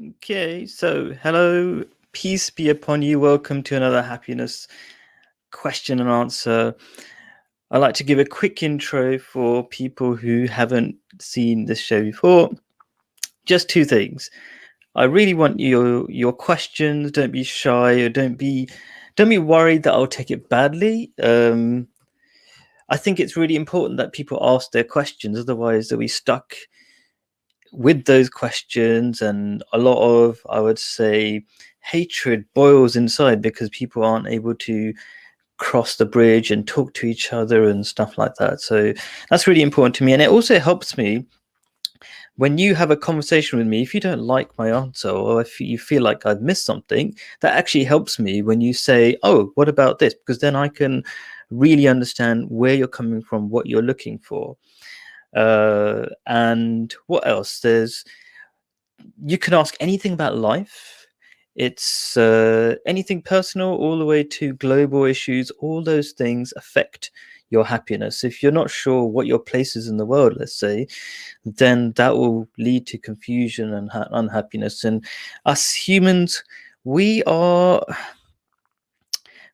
Okay, so hello, peace be upon you. Welcome to another happiness question and answer. I'd like to give a quick intro for people who haven't seen this show before. Just two things. I really want your questions. Don't be shy, or don't be worried that I'll take it badly. I think it's really important that people ask their questions. Otherwise, they'll be stuck with those questions, and a lot of, I would say, hatred boils inside because people aren't able to cross the bridge and talk to each other and stuff like that. So that's really important to me, and it also helps me when you have a conversation with me. If you don't like my answer, or if you feel like I've missed something, that actually helps me when you say, oh, what about this? Because then I can really understand where you're coming from, what you're looking for. And what else? You can ask anything about life. It's anything personal all the way to global issues. All those things affect your happiness. If you're not sure what your place is in the world, let's say, then that will lead to confusion and unhappiness. And us humans, we are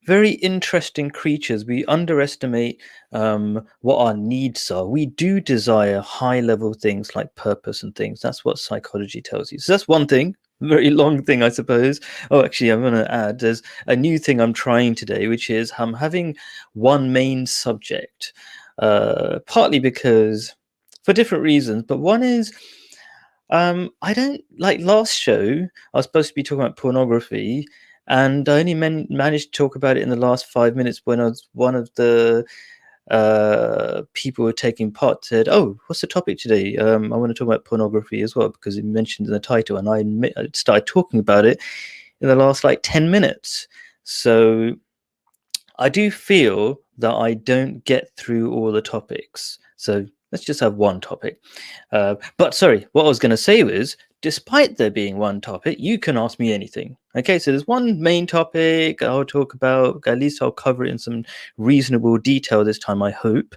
very interesting creatures. We underestimate what our needs are. We do desire high level things like purpose and things. That's what psychology tells you. So that's one thing. Very long thing, I suppose. Oh, actually, I'm going to add there's a new thing I'm trying today, which is I'm having one main subject, partly because for different reasons, but one is I don't like last show. I was supposed to be talking about pornography, and I only managed to talk about it in the last 5 minutes when one of the people who were taking part said, "Oh, what's the topic today? I want to talk about pornography as well because it mentioned in the title." And I started talking about it in the last like 10 minutes. So I do feel that I don't get through all the topics. So let's just have one topic. But sorry, what I was going to say was, despite there being one topic, you can ask me anything. Okay, so there's one main topic I'll talk about. At least I'll cover it in some reasonable detail this time, I hope.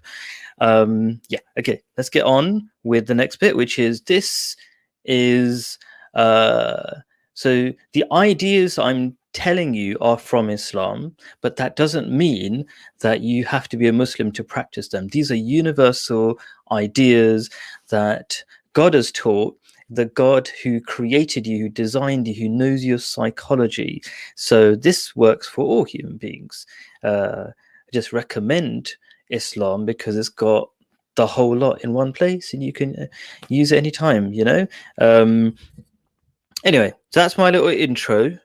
Yeah, okay, let's get on with the next bit, which is this is so the ideas I'm telling you are from Islam, but that doesn't mean that you have to be a Muslim to practice them. These are universal ideas that God has taught, the God who created you, who designed you, who knows your psychology. So this works for all human beings. I just recommend Islam because it's got the whole lot in one place and you can use it anytime, you know? Anyway, so that's my little intro.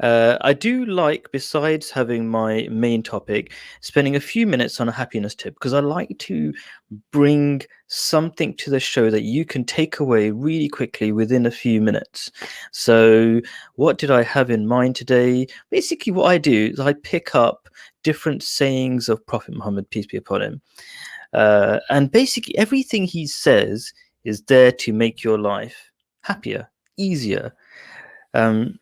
I do like, besides having my main topic, spending a few minutes on a happiness tip because I like to bring something to the show that you can take away really quickly within a few minutes. So, what did I have in mind today? Basically, what I do is I pick up different sayings of Prophet Muhammad, peace be upon him. And basically, everything he says is there to make your life happier, easier. So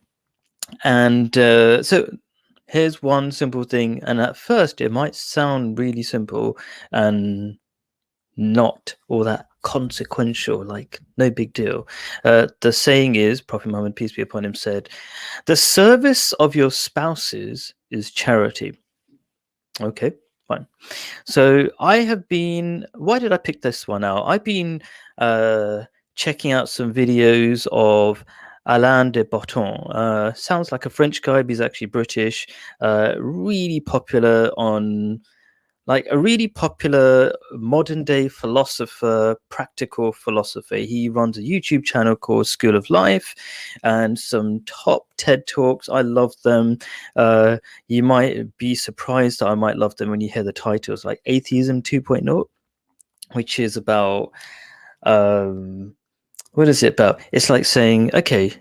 here's one simple thing, and at first it might sound really simple and not all that consequential, like no big deal. The saying is, Prophet Muhammad, peace be upon him, said, "The service of your spouses is charity." Okay, fine. So I have been. Why did I pick this one out? I've been checking out some videos of Alain de Botton. Sounds like a French guy, but he's actually British. Really popular on, like, a really popular modern day philosopher, practical philosopher. He runs a YouTube channel called School of Life and some top TED Talks. I love them. You might be surprised that I might love them when you hear the titles, like Atheism 2.0, which is about, what is it about? It's like saying, okay,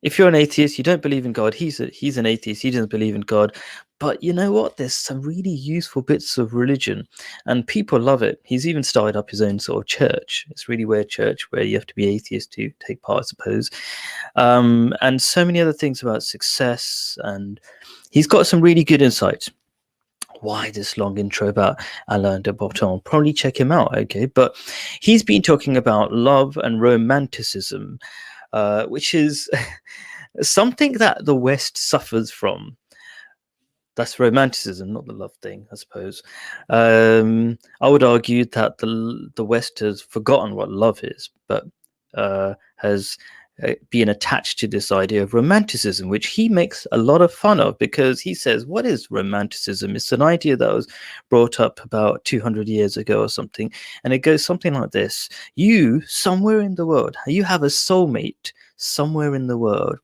if you're an atheist, you don't believe in God. He's an atheist. He doesn't believe in God. But you know what? There's some really useful bits of religion, and people love it. He's even started up his own sort of church. It's really weird church where you have to be atheist to take part, I suppose. And so many other things about success, and he's got some really good insights. Why this long intro about Alain de Botton? Probably check him out, okay? But he's been talking about love and romanticism. which is something that the West suffers from. That's romanticism, not the love thing, I suppose. I would argue that the West has forgotten what love is, but has been attached to this idea of romanticism, which he makes a lot of fun of, because he says, what is romanticism? It's an idea that was brought up about 200 years ago or something, and it goes something like this. You, somewhere in the world, you have a soulmate somewhere in the world,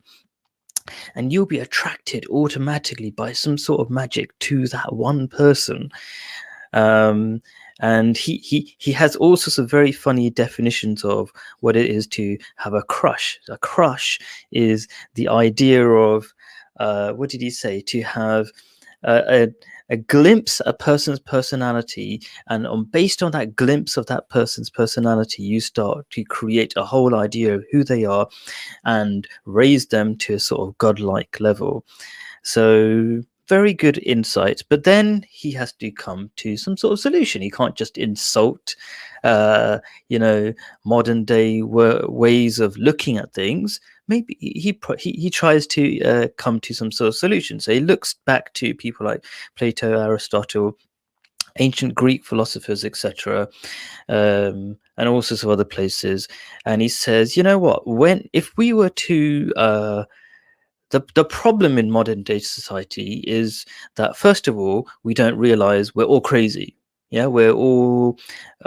and you'll be attracted automatically by some sort of magic to that one person. And he has all sorts of very funny definitions of what it is to have a crush. A crush is the idea of what did he say? To have a glimpse at a person's personality, and based on that glimpse of that person's personality, you start to create a whole idea of who they are and raise them to a sort of godlike level. So very good insight, but then he has to come to some sort of solution. He can't just insult, modern day ways of looking at things. Maybe he tries to come to some sort of solution. So he looks back to people like Plato, Aristotle, ancient Greek philosophers, etc., and all sorts of other places. And he says, you know what? If we were to the problem in modern day society is that, first of all, we don't realize we're all crazy. Yeah, we're all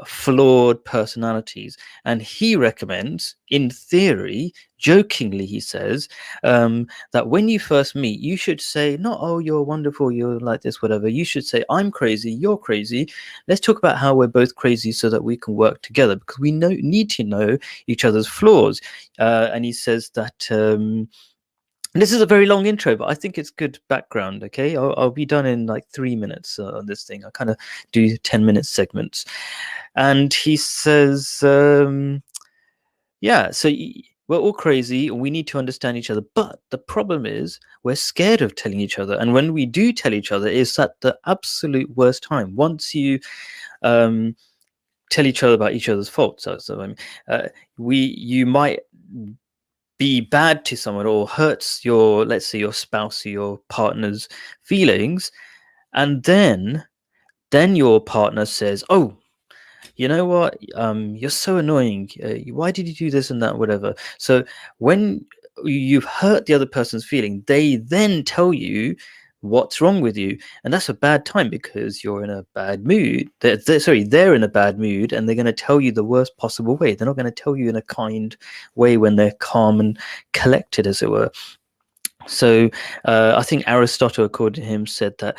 flawed personalities. And he recommends, in theory, jokingly, he says, that when you first meet, you should say, not, oh, you're wonderful, you're like this, whatever. You should say, I'm crazy, you're crazy. Let's talk about how we're both crazy so that we can work together, because we need to know each other's flaws. And he says that... this is a very long intro, but I think it's good background. Okay, I'll be done in like 3 minutes on this thing. I kind of do 10-minute segments, and he says, "Yeah, so we're all crazy, and we need to understand each other. But the problem is, we're scared of telling each other, and when we do tell each other, it's at the absolute worst time. Once you tell each other about each other's faults, so I mean, you might." Be bad to someone or hurts your, let's say, your spouse or your partner's feelings, and then your partner says, oh, you know what, you're so annoying, why did you do this and that, whatever. So when you've hurt the other person's feeling, they then tell you what's wrong with you, and that's a bad time, because you're in a bad mood. They're in a bad mood, and they're going to tell you the worst possible way. They're not going to tell you in a kind way when they're calm and collected, as it were. So I think Aristotle, according to him, said that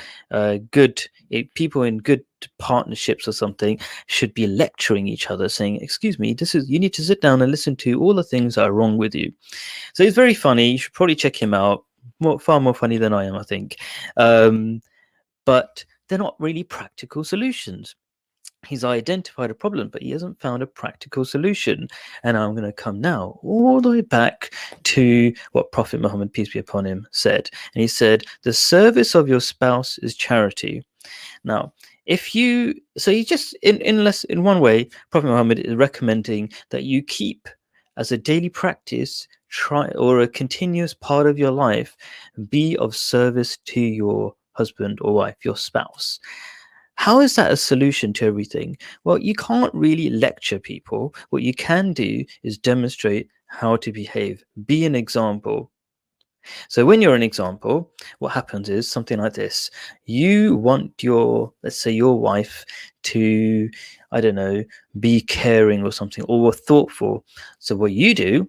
people in good partnerships or something should be lecturing each other, saying, excuse me, you need to sit down and listen to all the things that are wrong with you. So he's very funny. You should probably check him out. Far more funny than I am, I think. But they're not really practical solutions. He's identified a problem, but he hasn't found a practical solution. And I'm going to come now all the way back to what Prophet Muhammad, peace be upon him, said. And he said, the service of your spouse is charity. Now, he just, in one way, Prophet Muhammad is recommending that you keep as a daily practice, or a continuous part of your life, be of service to your husband or wife, your spouse. How is that a solution to everything? Well, you can't really lecture people. What you can do is demonstrate how to behave. Be an example. So when you're an example, what happens is something like this. You want let's say your wife to, I don't know, be caring or something, or thoughtful. So what you do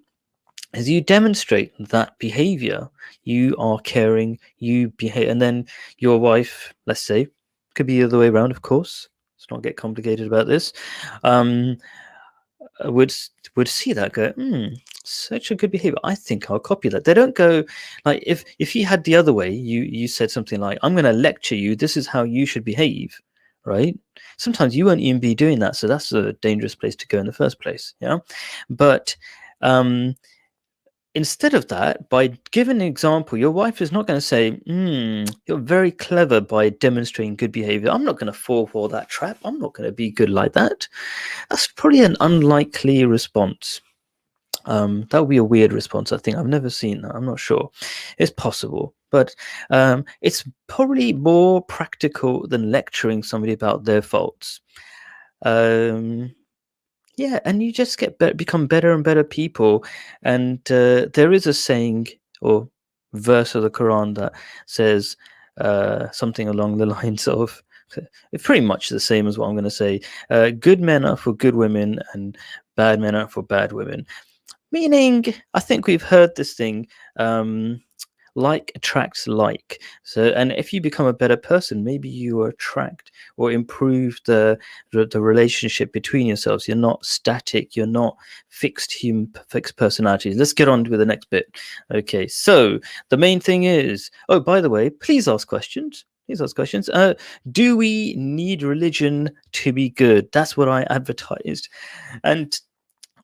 is you demonstrate that behavior. You are caring, you behave, and then your wife, let's say, could be the other way around, of course. Let's not get complicated about this. Would see that, go, such a good behavior. I think I'll copy that. They don't go like, if you had the other way, you said something like, I'm going to lecture you. This is how you should behave, right? Sometimes you won't even be doing that, so that's a dangerous place to go in the first place. Yeah, but instead of that, by giving an example, your wife is not going to say, you're very clever by demonstrating good behavior. I'm not going to fall for that trap. I'm not going to be good like that. That's probably an unlikely response. That would be a weird response. I think I've never seen that. I'm not sure. It's possible, but it's probably more practical than lecturing somebody about their faults. Um, yeah, and you just become better and better people. And there is a saying or verse of the Quran that says something along the lines of, it's pretty much the same as what I'm going to say. Good men are for good women, and bad men are for bad women. Meaning, I think we've heard this thing. Like attracts like. So, and if you become a better person, maybe you attract or improve the relationship between yourselves. You're not static. You're not fixed personalities. Let's get on with the next bit. Okay, so the main thing is. Oh, by the way, please ask questions. Please ask questions. Do we need religion to be good? That's what I advertised, and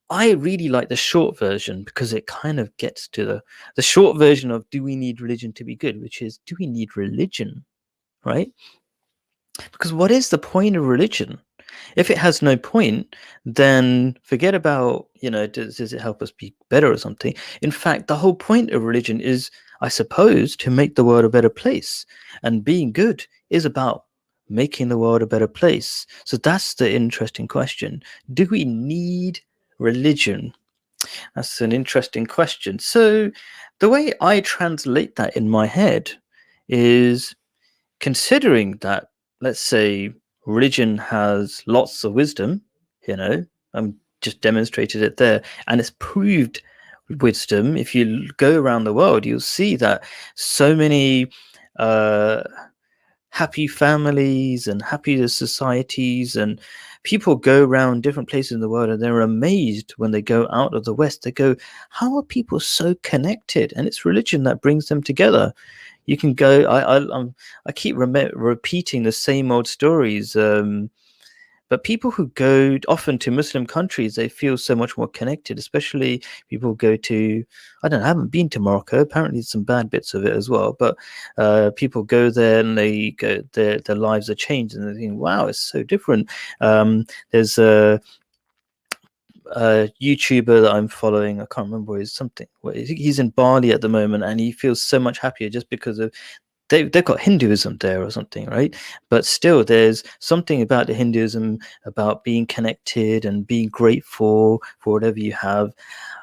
I really like the short version because it kind of gets to the short version of do we need religion to be good, which is do we need religion, right? Because what is the point of religion? If it has no point, then forget about, does it help us be better or something? In fact, the whole point of religion is, I suppose, to make the world a better place. And being good is about making the world a better place. So that's the interesting question. Do we need religion? That's an interesting question. So, the way I translate that in my head is considering that, let's say, religion has lots of wisdom, I'm just demonstrated it there, and it's proved wisdom. If you go around the world, you'll see that so many uh, happy families and happy societies, and people go around different places in the world and they're amazed when they go out of the West. They go, how are people so connected? And it's religion that brings them together. You can go, I keep repeating the same old stories, but people who go often to Muslim countries, they feel so much more connected, especially people who go to, I don't know, I haven't been to Morocco. Apparently some bad bits of it as well. But people go there and they go, their lives are changed and they think, wow, it's so different. There's a YouTuber that I'm following. I can't remember what he's something. He's in Bali at the moment and he feels so much happier just because of they've got Hinduism there or something, right? But still, there's something about the Hinduism about being connected and being grateful for whatever you have,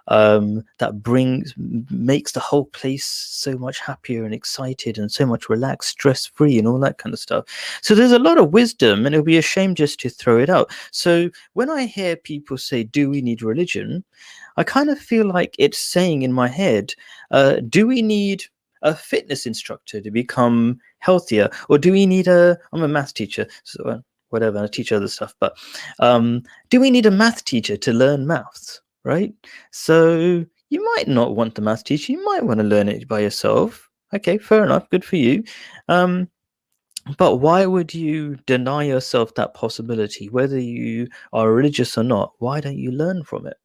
that makes the whole place so much happier and excited and so much relaxed, stress free, and all that kind of stuff. So there's a lot of wisdom, and it would be a shame just to throw it out. So when I hear people say, "Do we need religion?" I kind of feel like it's saying in my head, "Do we need a fitness instructor to become healthier, or do we need I'm a math teacher, so whatever, I teach other stuff, but do we need a math teacher to learn maths, right? So you might not want the math teacher, you might want to learn it by yourself. Okay, fair enough, good for you. But why would you deny yourself that possibility? Whether you are religious or not, why don't you learn from it?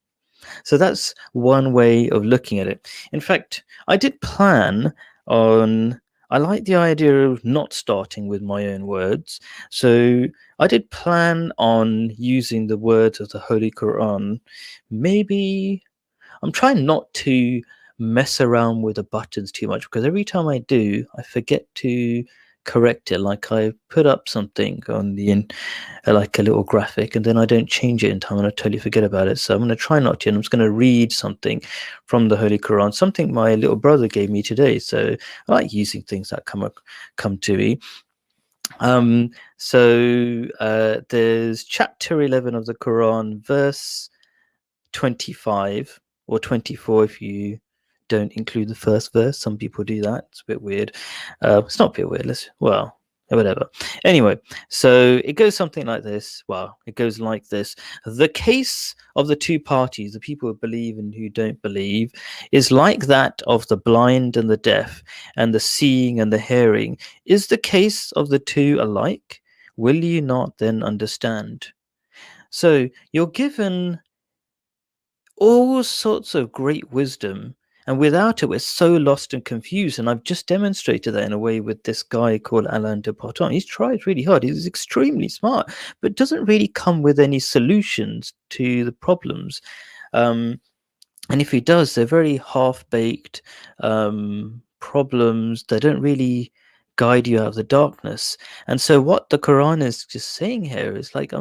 So that's one way of looking at it. In fact, I did plan on, I like the idea of not starting with my own words. So I did plan on using the words of the Holy Quran. Maybe I'm trying not to mess around with the buttons too much because every time I do, I forget to correct it. Like I put up something on the like a little graphic, and then I don't change it in time and I totally forget about it. So I'm going to try not to, and I'm just going to read something from the Holy Quran, something my little brother gave me today. So I like using things that come to me. There's chapter 11 of the Quran, verse 25 or 24 if you don't include the first verse. Some people do that. It's a bit weird. It's not a bit weird. Whatever. Anyway, so it goes something like this. Well, it goes like this. The case of the two parties, the people who believe and who don't believe, is like that of the blind and the deaf, and the seeing and the hearing. Is the case of the two alike? Will you not then understand? So you're given all sorts of great wisdom, and without it we're so lost and confused. And I've just demonstrated that in a way with this guy called Alain de Botton. He's tried really hard, he's extremely smart, but doesn't really come with any solutions to the problems. um, And if he does, they're very half-baked problems that don't really guide you out of the darkness. And so, what the Quran is just saying here is like,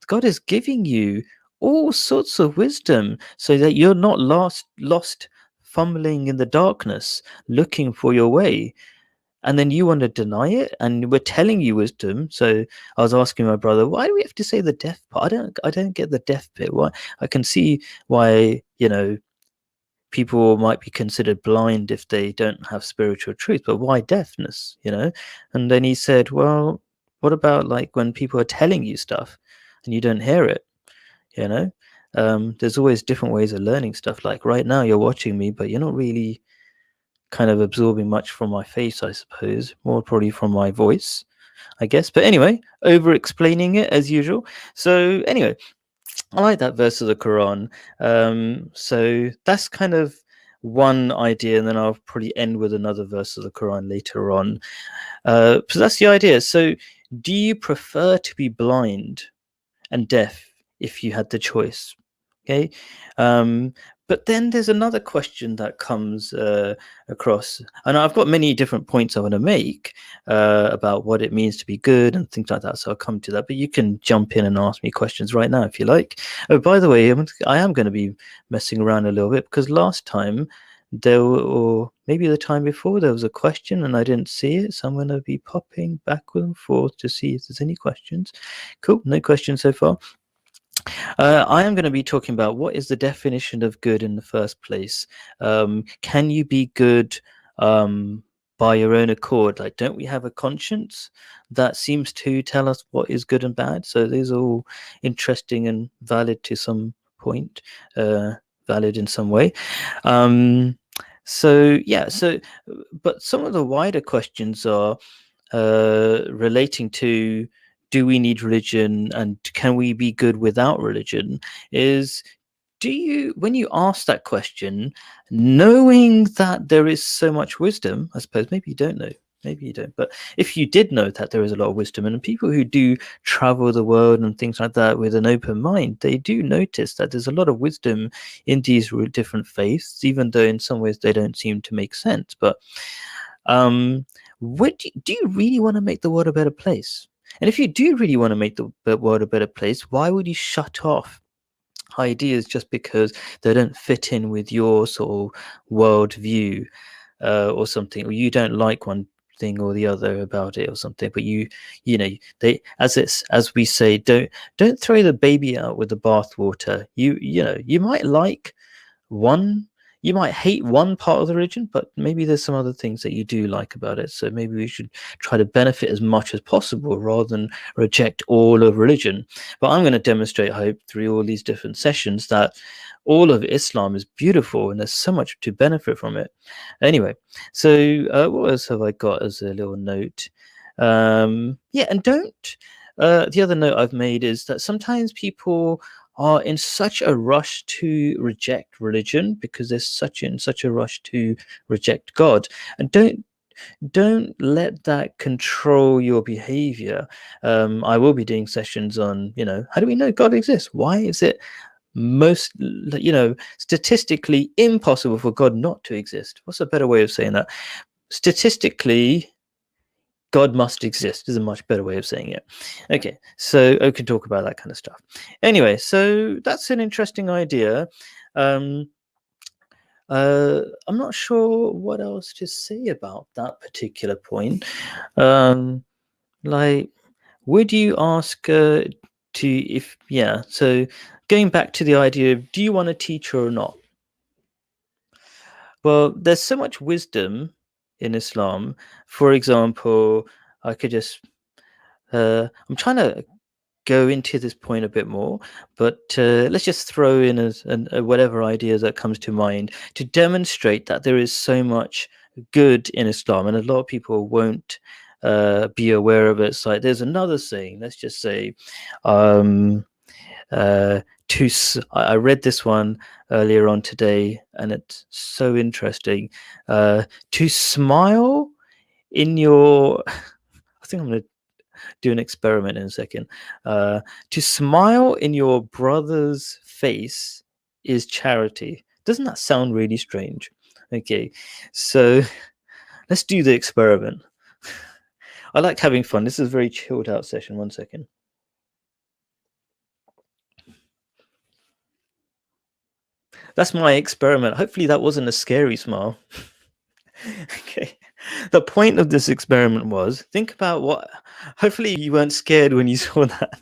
God is giving you all sorts of wisdom so that you're not lost, fumbling in the darkness, looking for your way. And then you want to deny it, and we're telling you wisdom. So I was asking my brother, why do we have to say the deaf part? I don't get the deaf bit. Why? I can see why, people might be considered blind if they don't have spiritual truth, but why deafness, And then he said, well, what about like when people are telling you stuff and you don't hear it, you know? There's always different ways of learning stuff. Like right now, you're watching me, but you're not really kind of absorbing much from my face, I suppose, more probably from my voice, I guess. But anyway, over explaining it as usual. So, anyway, I like that verse of the Quran. So that's kind of one idea, and then I'll probably end with another verse of the Quran later on. So that's the idea. So, do you prefer to be blind and deaf if you had the choice? Okay. Um, but then there's another question that comes across, and I've got many different points I want to make about what it means to be good and things like that. So I'll come to that. But you can jump in and ask me questions right now if you like. Oh, by the way, I am going to be messing around a little bit because last time or maybe the time before, there was a question and I didn't see it. So I'm going to be popping backward and forth to see if there's any questions. Cool. No questions so far. I am going to be talking about what is the definition of good in the first place. Can you be good by your own accord? Like, don't we have a conscience that seems to tell us what is good and bad? So these are all interesting and valid to some point, valid in some way. So yeah, but some of the wider questions are relating to, do we need religion and can we be good without religion, is, when you ask that question, knowing that there is so much wisdom, I suppose maybe you don't know, maybe you don't, but if you did know that there is a lot of wisdom, and people who do travel the world and things like that with an open mind, they do notice that there's a lot of wisdom in these different faiths, even though in some ways they don't seem to make sense. But um, do you really want to make the world a better place? And if you do really want to make the world a better place, why would you shut off ideas just because they don't fit in with your sort of world view, or something, or you don't like one thing or the other about it or something? But you know they, as we say, don't throw the baby out with the bathwater. You might like one, you might hate one part of the religion, but maybe there's some other things that you do like about it. So maybe we should try to benefit as much as possible rather than reject all of religion. But I'm going to demonstrate, I hope, through all these different sessions, that all of Islam is beautiful and there's so much to benefit from it. Anyway, so what else have I got as a little note? Yeah, and don't. The other note I've made is that sometimes people are in such a rush to reject religion because they're in such a rush to reject God, and don't let that control your behavior. I will be doing sessions on, how do we know God exists? Why is it statistically impossible for God not to exist? What's a better way of saying that? Statistically, God must exist is a much better way of saying it. Okay, so I can talk about that kind of stuff. Anyway, so that's an interesting idea. Um, I'm not sure what else to say about that particular point. Um, like, would you ask so going back to the idea of, do you want a teacher or not? Well, there's so much wisdom in Islam. For example, I could just I'm trying to go into this point a bit more, but let's just throw in whatever idea that comes to mind to demonstrate that there is so much good in Islam, and a lot of people won't be aware of it. It's like, there's another saying. Let's just say, um, I read this one earlier on today, and it's so interesting. To smile in your, I think I'm going to do an experiment in a second. To smile in your brother's face is charity. Doesn't that sound really strange? Okay, so let's do the experiment. I like having fun. This is a very chilled out session. 1 second. That's my experiment. Hopefully that wasn't a scary smile. Okay. The point of this experiment was, think about what, hopefully you weren't scared when you saw that.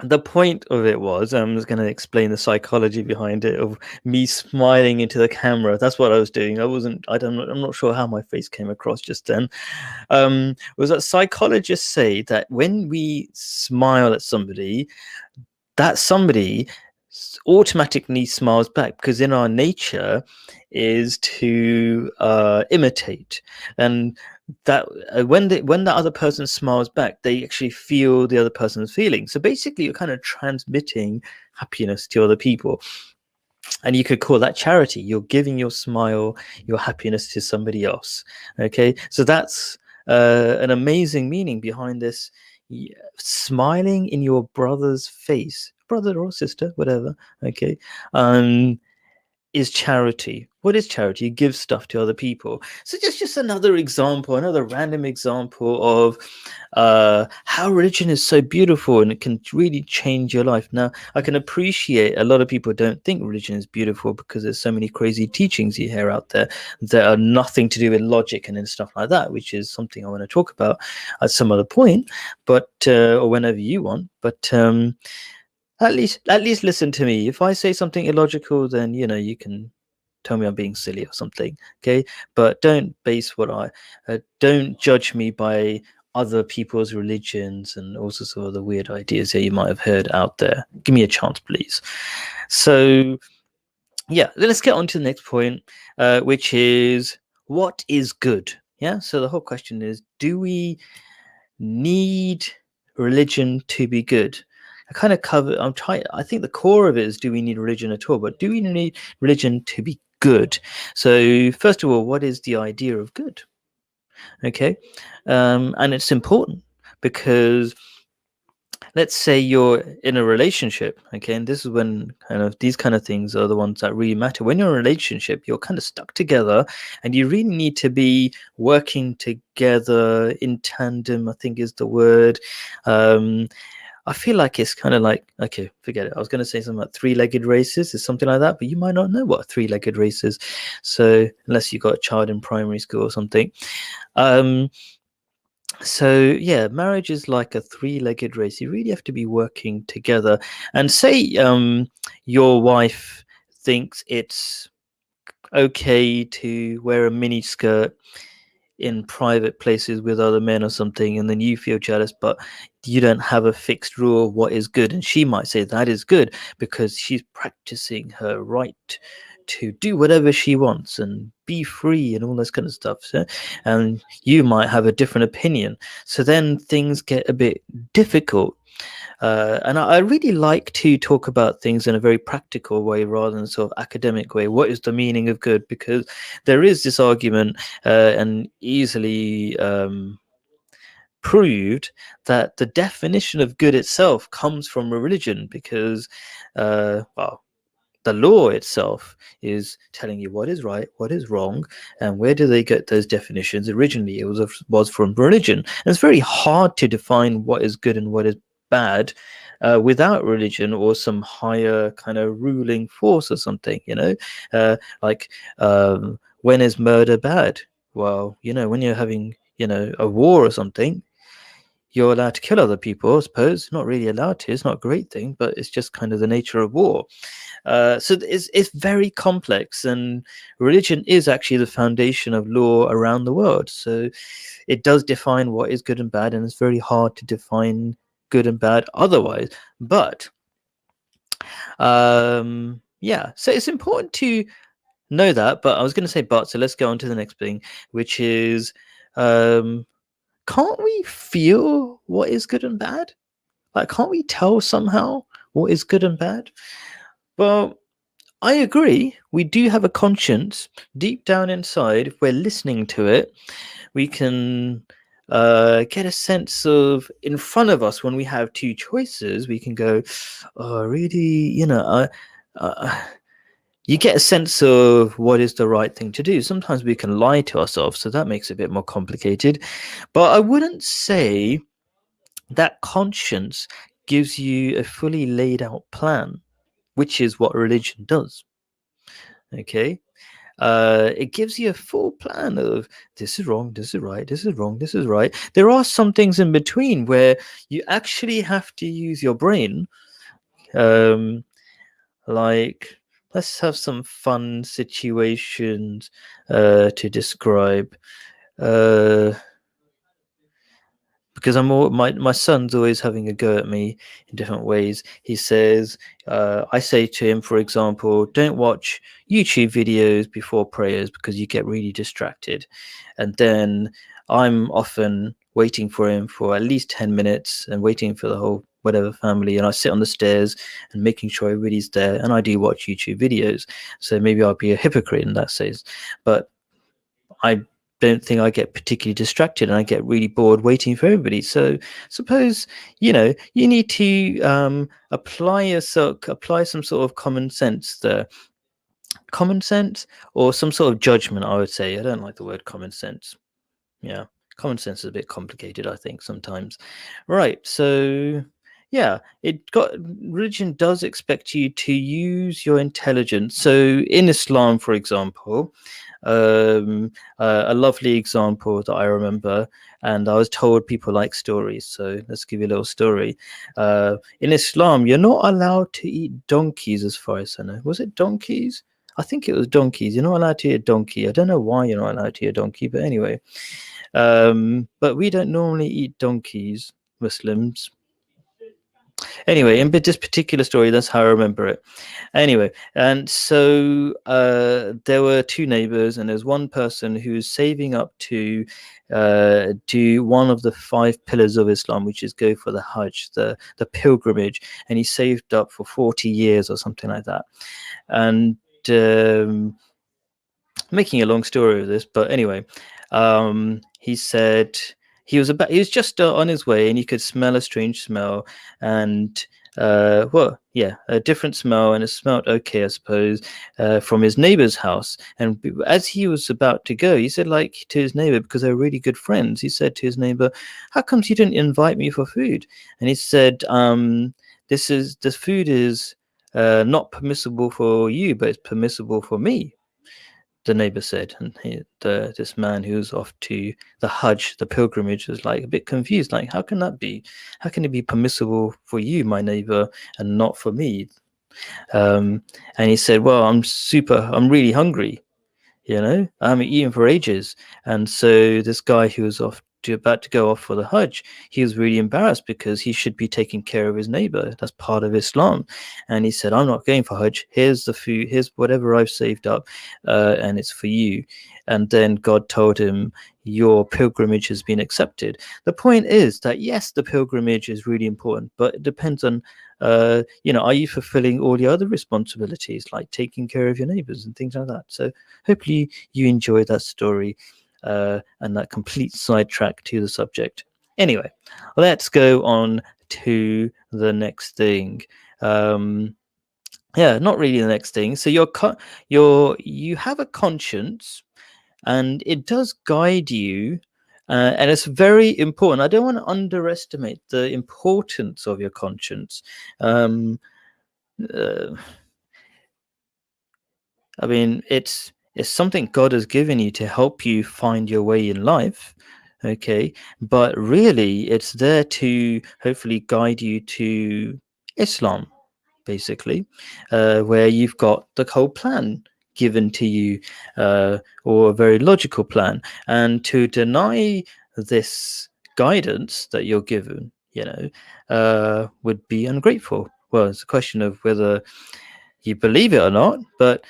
The point of it was, I'm just going to explain the psychology behind it, of me smiling into the camera. That's what I was doing. I'm not sure how my face came across just then. Was that psychologists say that when we smile at somebody, that somebody automatically smiles back, because in our nature is to imitate, and that when the other person smiles back, they actually feel the other person's feelings. So basically, you're kind of transmitting happiness to other people, and you could call that charity. You're giving your smile, your happiness to somebody else. Okay, so that's an amazing meaning behind this. Smiling in your brother's face, brother or sister, whatever. Okay, is charity. What is charity? You give stuff to other people. So just another example, another random example of how religion is so beautiful, and it can really change your life. Now, I can appreciate a lot of people don't think religion is beautiful because there's so many crazy teachings you hear out there that are nothing to do with logic and stuff like that, which is something I want to talk about at some other point, but or whenever you want. But at least listen to me. If I say something illogical, then you can tell me I'm being silly or something. Okay, but don't base what I don't judge me by other people's religions and all sorts of other weird ideas that you might have heard out there. Give me a chance, please. So yeah, let's get on to the next point, which is, what is good? Yeah, so the whole question is, do we need religion to be good? I kind of cover, I think the core of it is, do we need religion at all? But do we need religion to be good? So first of all, what is the idea of good? Okay, and it's important because, let's say you're in a relationship, okay, and this is when kind of these kind of things are the ones that really matter. When you're in a relationship, you're kind of stuck together, and you really need to be working together in tandem, I think is the word. I feel like it's kind of like, okay, forget it. I was going to say something about three-legged races, is something like that, but you might not know what a three-legged race is. So unless you've got a child in primary school or something. So yeah, marriage is like a three-legged race. You really have to be working together. And say your wife thinks it's okay to wear a mini skirt in private places with other men or something, and then you feel jealous, but you don't have a fixed rule of what is good, and she might say that is good because she's practicing her right to do whatever she wants and be free and all this kind of stuff. So, and you might have a different opinion, so then things get a bit difficult. And I really like to talk about things in a very practical way rather than sort of academic way. What is the meaning of good? Because there is this argument, and easily proved, that the definition of good itself comes from a religion, because well, the law itself is telling you what is right, what is wrong, and where do they get those definitions? Originally, it was from religion, and it's very hard to define what is good and what is bad without religion or some higher kind of ruling force or something. Like, when is murder bad? Well, when you're having a war or something, you're allowed to kill other people, I suppose. Not really allowed to. It's not a great thing, but it's just kind of the nature of war. So it's very complex, and religion is actually the foundation of law around the world. So it does define what is good and bad, and it's very hard to define good and bad otherwise. But yeah, so it's important to know that. But I was going to say but, so let's go on to the next thing, which is, can't we feel what is good and bad? Like, can't we tell somehow what is good and bad? Well, I agree. We do have a conscience deep down inside. If we're listening to it, we can get a sense of, in front of us, when we have two choices, we can go, oh, really, you get a sense of what is the right thing to do. Sometimes we can lie to ourselves, so that makes it a bit more complicated. But I wouldn't say that conscience gives you a fully laid out plan, which is what religion does. Okay. It gives you a full plan of this is wrong, this is right, this is wrong, this is right. There are some things in between where you actually have to use your brain. Um, like, let's have some fun situations to describe. Uh, because my son's always having a go at me in different ways. He says, I say to him, for example, don't watch YouTube videos before prayers because you get really distracted, and then I'm often waiting for him for at least 10 minutes and waiting for the whole whatever family, and I sit on the stairs and making sure everybody's there, and I do watch YouTube videos. So maybe I'll be a hypocrite in that sense, but I don't think I get particularly distracted and I get really bored waiting for everybody. So suppose you need to apply some sort of common sense there. Common sense or some sort of judgment, I would say. I don't like the word common sense. Yeah, common sense is a bit complicated, I think, sometimes. Right, so yeah, religion does expect you to use your intelligence. So in Islam, for example, a lovely example that I remember, and I was told people like stories, so let's give you a little story. In Islam, you're not allowed to eat donkeys, as far as I know. Was it donkeys? I think it was donkeys. You're not allowed to eat a donkey. I don't know why you're not allowed to eat a donkey, but anyway. But we don't normally eat donkeys, Muslims. Anyway, in this particular story, that's how I remember it. Anyway, and so there were two neighbors, and there's one person who's saving up to do one of the 5 pillars of Islam, which is go for the Hajj, the pilgrimage, and he saved up for 40 years or something like that. And making a long story of this, but anyway, he said he was just on his way, and he could smell a strange smell, and well, yeah, a different smell, and it smelled okay, I suppose, from his neighbor's house. And as he was about to go, he said, like, to his neighbor, because they were really good friends, he said to his neighbor, "How comes you didn't invite me for food?" And he said, this food is not permissible for you, but it's permissible for me," the neighbor said. And this man who was off to the Hajj, the pilgrimage, was like a bit confused. Like, how can that be? How can it be permissible for you, my neighbor, and not for me? And he said, "Well, I'm really hungry. I haven't eaten for ages." And so this guy who was about to go off for the Hajj, he was really embarrassed because he should be taking care of his neighbor. That's part of Islam. And he said, "I'm not going for Hajj. Here's the food. Here's whatever I've saved up, and it's for you." And then God told him, "Your pilgrimage has been accepted." The point is that yes, the pilgrimage is really important, but it depends on are you fulfilling all the other responsibilities like taking care of your neighbors and things like that. So hopefully you enjoyed that story and that complete sidetrack to the subject. Anyway, let's go on to the next thing. Yeah, not really the next thing. So you have a conscience, and it does guide you, and it's very important. I don't want to underestimate the importance of your conscience. Um, uh, I mean, it's something God has given you to help you find your way in life, okay? But really, it's there to hopefully guide you to Islam, basically, where you've got the whole plan given to you, or a very logical plan. And to deny this guidance that you're given, would be ungrateful. Well, it's a question of whether you believe it or not, but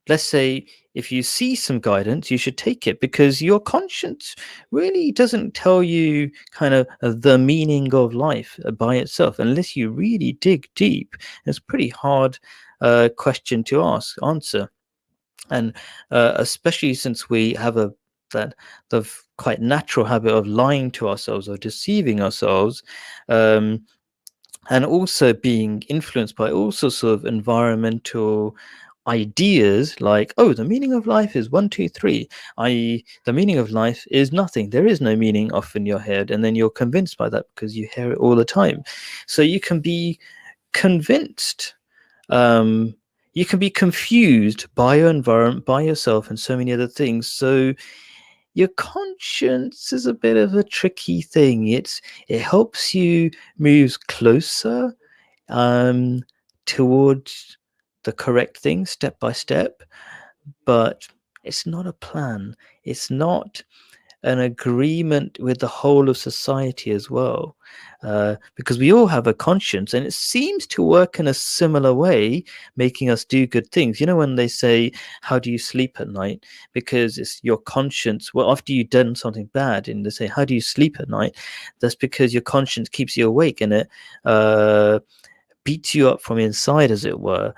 let's say if you see some guidance, you should take it, because your conscience really doesn't tell you kind of the meaning of life by itself unless you really dig deep. It's a pretty hard question to answer, and especially since we have the quite natural habit of lying to ourselves or deceiving ourselves. And also being influenced by all sorts of environmental ideas like, oh, the meaning of life is one, two, three, i.e., the meaning of life is nothing. There is no meaning off in your head. And then you're convinced by that because you hear it all the time. So you can be convinced. Um, you can be confused by your environment, by yourself, and so many other things. So your conscience is a bit of a tricky thing. It helps you move closer um, towards the correct thing step by step, but it's not a plan. It's not an agreement with the whole of society as well, because we all have a conscience and it seems to work in a similar way, making us do good things. You know, when they say, how do you sleep at night? Because it's your conscience. Well, after you've done something bad and they say, how do you sleep at night? That's because your conscience keeps you awake, and it beats you up from inside, as it were,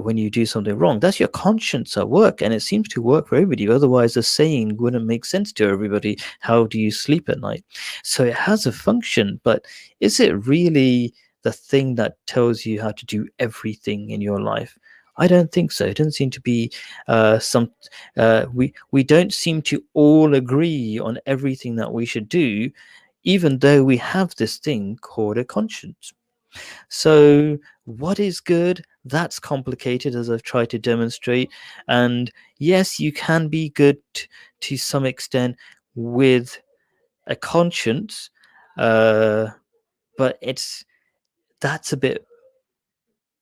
when you do something wrong. That's your conscience at work, and it seems to work for everybody. Otherwise, the saying wouldn't make sense to everybody. How do you sleep at night? So it has a function, but is it really the thing that tells you how to do everything in your life? I don't think so. It doesn't seem to be some. We don't seem to all agree on everything that we should do, even though we have this thing called a conscience. So, what is good? That's complicated, as I've tried to demonstrate. And yes, you can be good to some extent with a conscience, uh, but that's a bit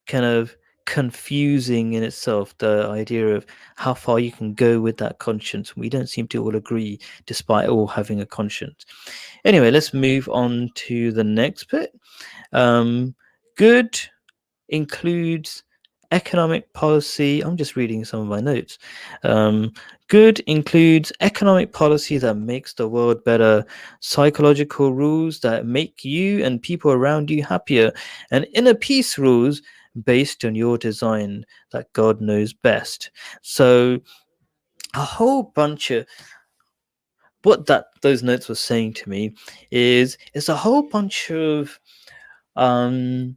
kind of confusing in itself, the idea of how far you can go with that conscience. We don't seem to all agree, despite all having a conscience. Anyway, let's move on to the next bit. Good includes economic policy. I'm just reading some of my notes. Good includes economic policy that makes the world better, psychological rules that make you and people around you happier, and inner peace rules based on your design that God knows best. So a whole bunch of what that those notes were saying to me is it's a whole bunch of um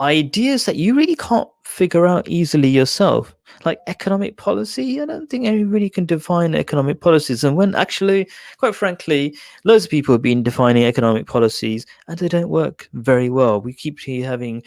ideas that you really can't figure out easily yourself, like economic policy. I don't think anybody can define economic policies. And when actually, quite frankly, loads of people have been defining economic policies and they don't work very well. We keep having,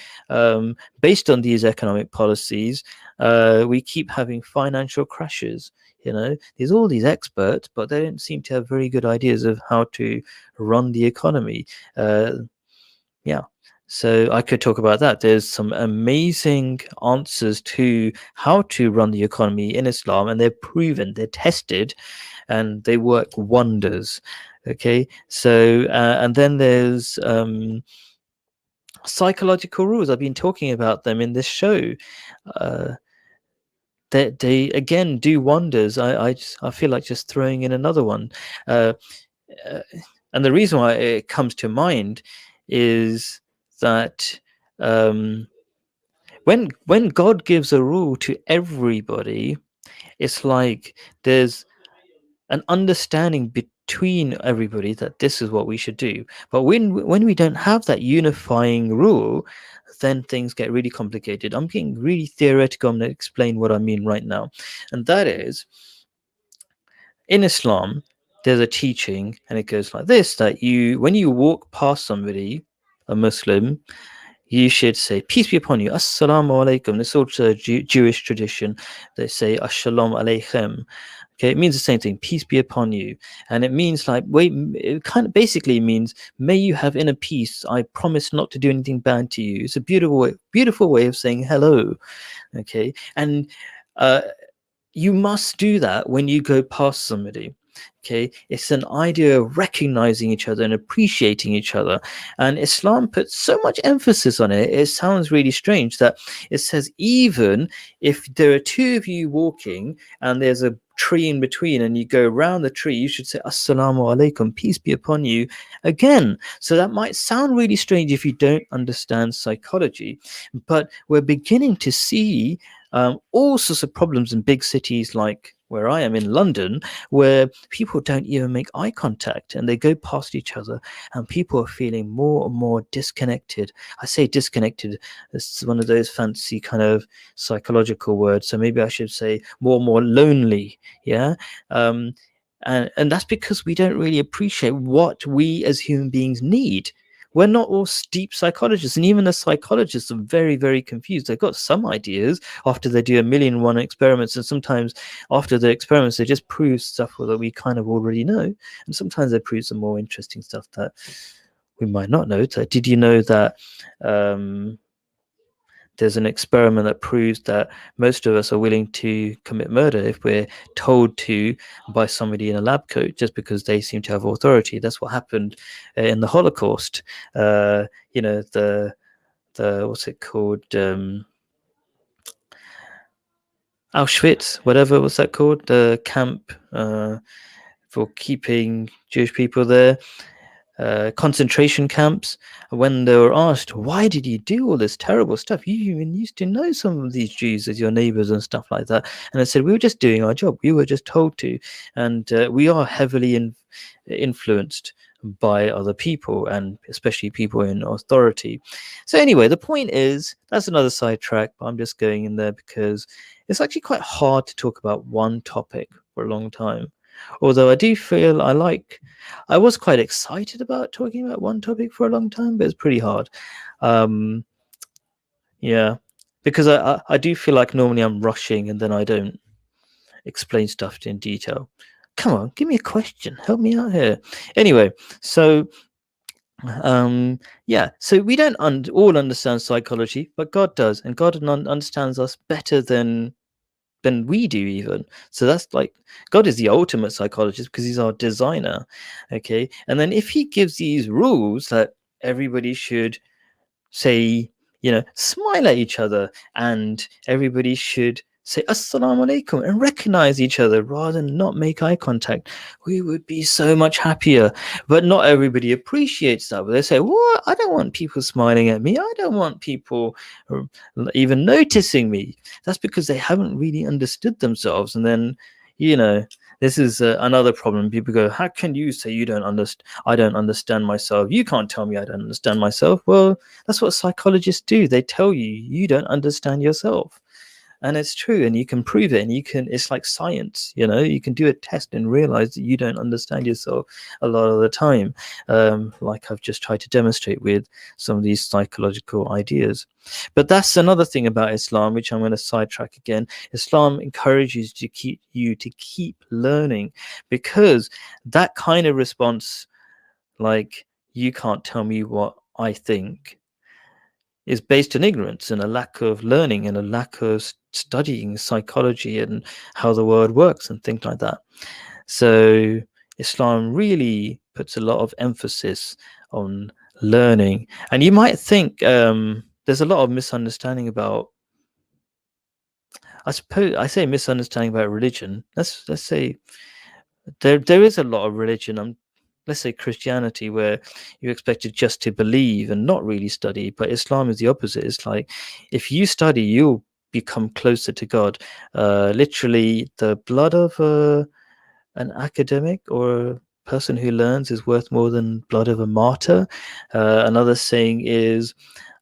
based on these economic policies, we keep having financial crashes. You know, there's all these experts, but they don't seem to have very good ideas of how to run the economy. Yeah. So I could talk about that. There's some amazing answers to how to run the economy in Islam, and they're proven, they're tested, and they work wonders. Okay. So, and then there's psychological rules. I've been talking about them in this show. Uh, they again do wonders. I feel like just throwing in another one. Uh, uh, and the reason why it comes to mind is that when God gives a rule to everybody, it's like there's an understanding between everybody that this is what we should do. But when we don't have that unifying rule, then things get really complicated. I'm getting really theoretical. I'm going to explain what I mean right now, and that is, in Islam, there's a teaching, and it goes like this: that when you walk past somebody, a Muslim, you should say, peace be upon you, assalamu alaikum. This is also a Jewish tradition. They say, assalamu alaikum. Okay, it means the same thing, peace be upon you. And it means like, wait, it kind of basically means, may you have inner peace. I promise not to do anything bad to you. It's a beautiful way of saying hello. Okay, and you must do that when you go past somebody. Okay, it's an idea of recognizing each other and appreciating each other, and Islam puts so much emphasis on it. It sounds really strange that it says, even if there are two of you walking and there's a tree in between and you go around the tree, you should say assalamu alaikum, peace be upon you, again. So that might sound really strange if you don't understand psychology, but we're beginning to see all sorts of problems in big cities like, where I am in London, where people don't even make eye contact and they go past each other, and people are feeling more and more disconnected. I say disconnected, it's one of those fancy kind of psychological words. So maybe I should say more and more lonely. Yeah. Um, and that's because we don't really appreciate what we as human beings need. We're not all deep psychologists, and even the psychologists are very, very confused. They've got some ideas after they do a million and one experiments, and sometimes after the experiments they just prove stuff that we kind of already know, and sometimes they prove some more interesting stuff that we might not know. So did you know that there's an experiment that proves that most of us are willing to commit murder if we're told to by somebody in a lab coat just because they seem to have authority? That's what happened in the Holocaust. The what's it called? Auschwitz, whatever was that called? The camp for keeping Jewish people there. Concentration camps. When they were asked, why did you do all this terrible stuff? You even used to know some of these Jews as your neighbors and stuff like that. And they said, we were just doing our job. We were just told to. And we are heavily influenced by other people, and especially people in authority. So anyway, the point is, that's another sidetrack, but I'm just going in there because it's actually quite hard to talk about one topic for a long time. Although I do feel I was quite excited about talking about one topic for a long time, but it's pretty hard. Um, yeah, because I do feel like normally I'm rushing and then I don't explain stuff in detail. Come on, give me a question. Help me out here. Anyway, so yeah, so we don't all understand psychology, but God does, and God understands us better than we do even. So that's like, God is the ultimate psychologist because he's our designer. Okay, and then if he gives these rules that everybody should say, smile at each other, and everybody should say assalamu alaikum and recognize each other rather than not make eye contact, we would be so much happier. But not everybody appreciates that. But they say, what, I don't want people smiling at me, I don't want people even noticing me. That's because they haven't really understood themselves. And then, this is another problem. People go, how can you say you don't understand? I don't understand myself. You can't tell me I don't understand myself. Well, that's what psychologists do. They tell you you don't understand yourself. And it's true, and you can prove it, and it's like science. You can do a test and realize that you don't understand yourself a lot of the time, like I've just tried to demonstrate with some of these psychological ideas. But that's another thing about Islam, which I'm going to sidetrack again. Islam encourages you to keep learning, because that kind of response, like, you can't tell me what I think, is based on ignorance and a lack of learning and a lack of studying psychology and how the world works and things like that. So Islam really puts a lot of emphasis on learning. And you might think there's a lot of misunderstanding about, I suppose I say misunderstanding about religion. Let's say there is a lot of religion. Let's say Christianity, where you're expected just to believe and not really study. But Islam is the opposite. It's like, if you study, you'll become closer to God. Literally, the blood of an academic or a person who learns is worth more than blood of a martyr. Another saying is,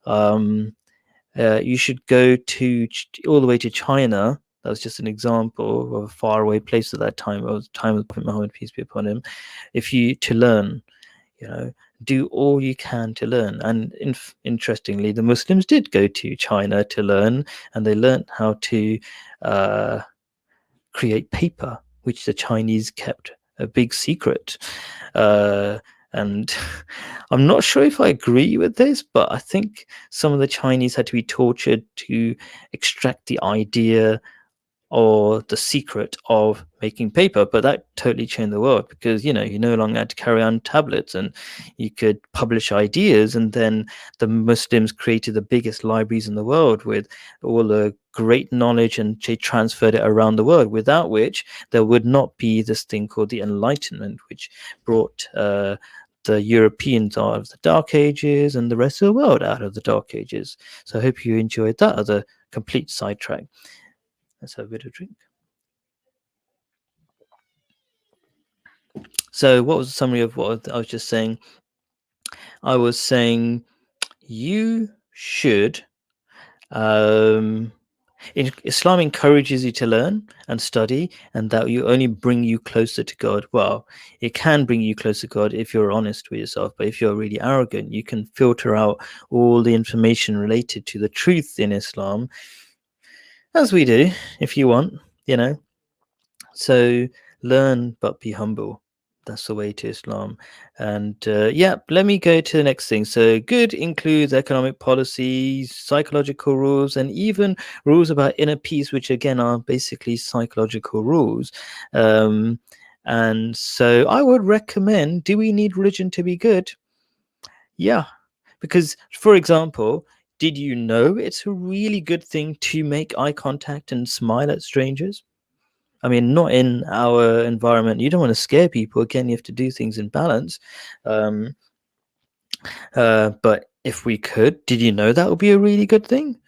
you should go to all the way to China. That was just an example of a faraway place at that time. It was the time of Prophet Muhammad, peace be upon him. If you to learn, do all you can to learn. And interestingly, the Muslims did go to China to learn, and they learned how to create paper, which the Chinese kept a big secret. And I'm not sure if I agree with this, but I think some of the Chinese had to be tortured to extract the idea or the secret of making paper. But that totally changed the world, because you no longer had to carry on tablets, and you could publish ideas. And then the Muslims created the biggest libraries in the world with all the great knowledge, and they transferred it around the world, without which there would not be this thing called the Enlightenment, which brought the Europeans out of the Dark Ages and the rest of the world out of the Dark Ages. So I hope you enjoyed that as a complete sidetrack. Let's have a bit of drink. So, what was the summary of what I was just saying? I was saying you should. Um, Islam encourages you to learn and study, and that will only bring you closer to God. Well, it can bring you closer to God if you're honest with yourself, but if you're really arrogant, you can filter out all the information related to the truth in Islam, as we do, if you want, you know. So learn but be humble. That's the way to Islam. And yeah, let me go to the next thing. So good includes economic policies, psychological rules, and even rules about inner peace, which again are basically psychological rules. Um, and so I would recommend, do we need religion to be good? Yeah. Because, for example, did you know it's a really good thing to make eye contact and smile at strangers? I mean, not in our environment. You don't want to scare people. Again, you have to do things in balance. Um, but if we could, did you know that would be a really good thing?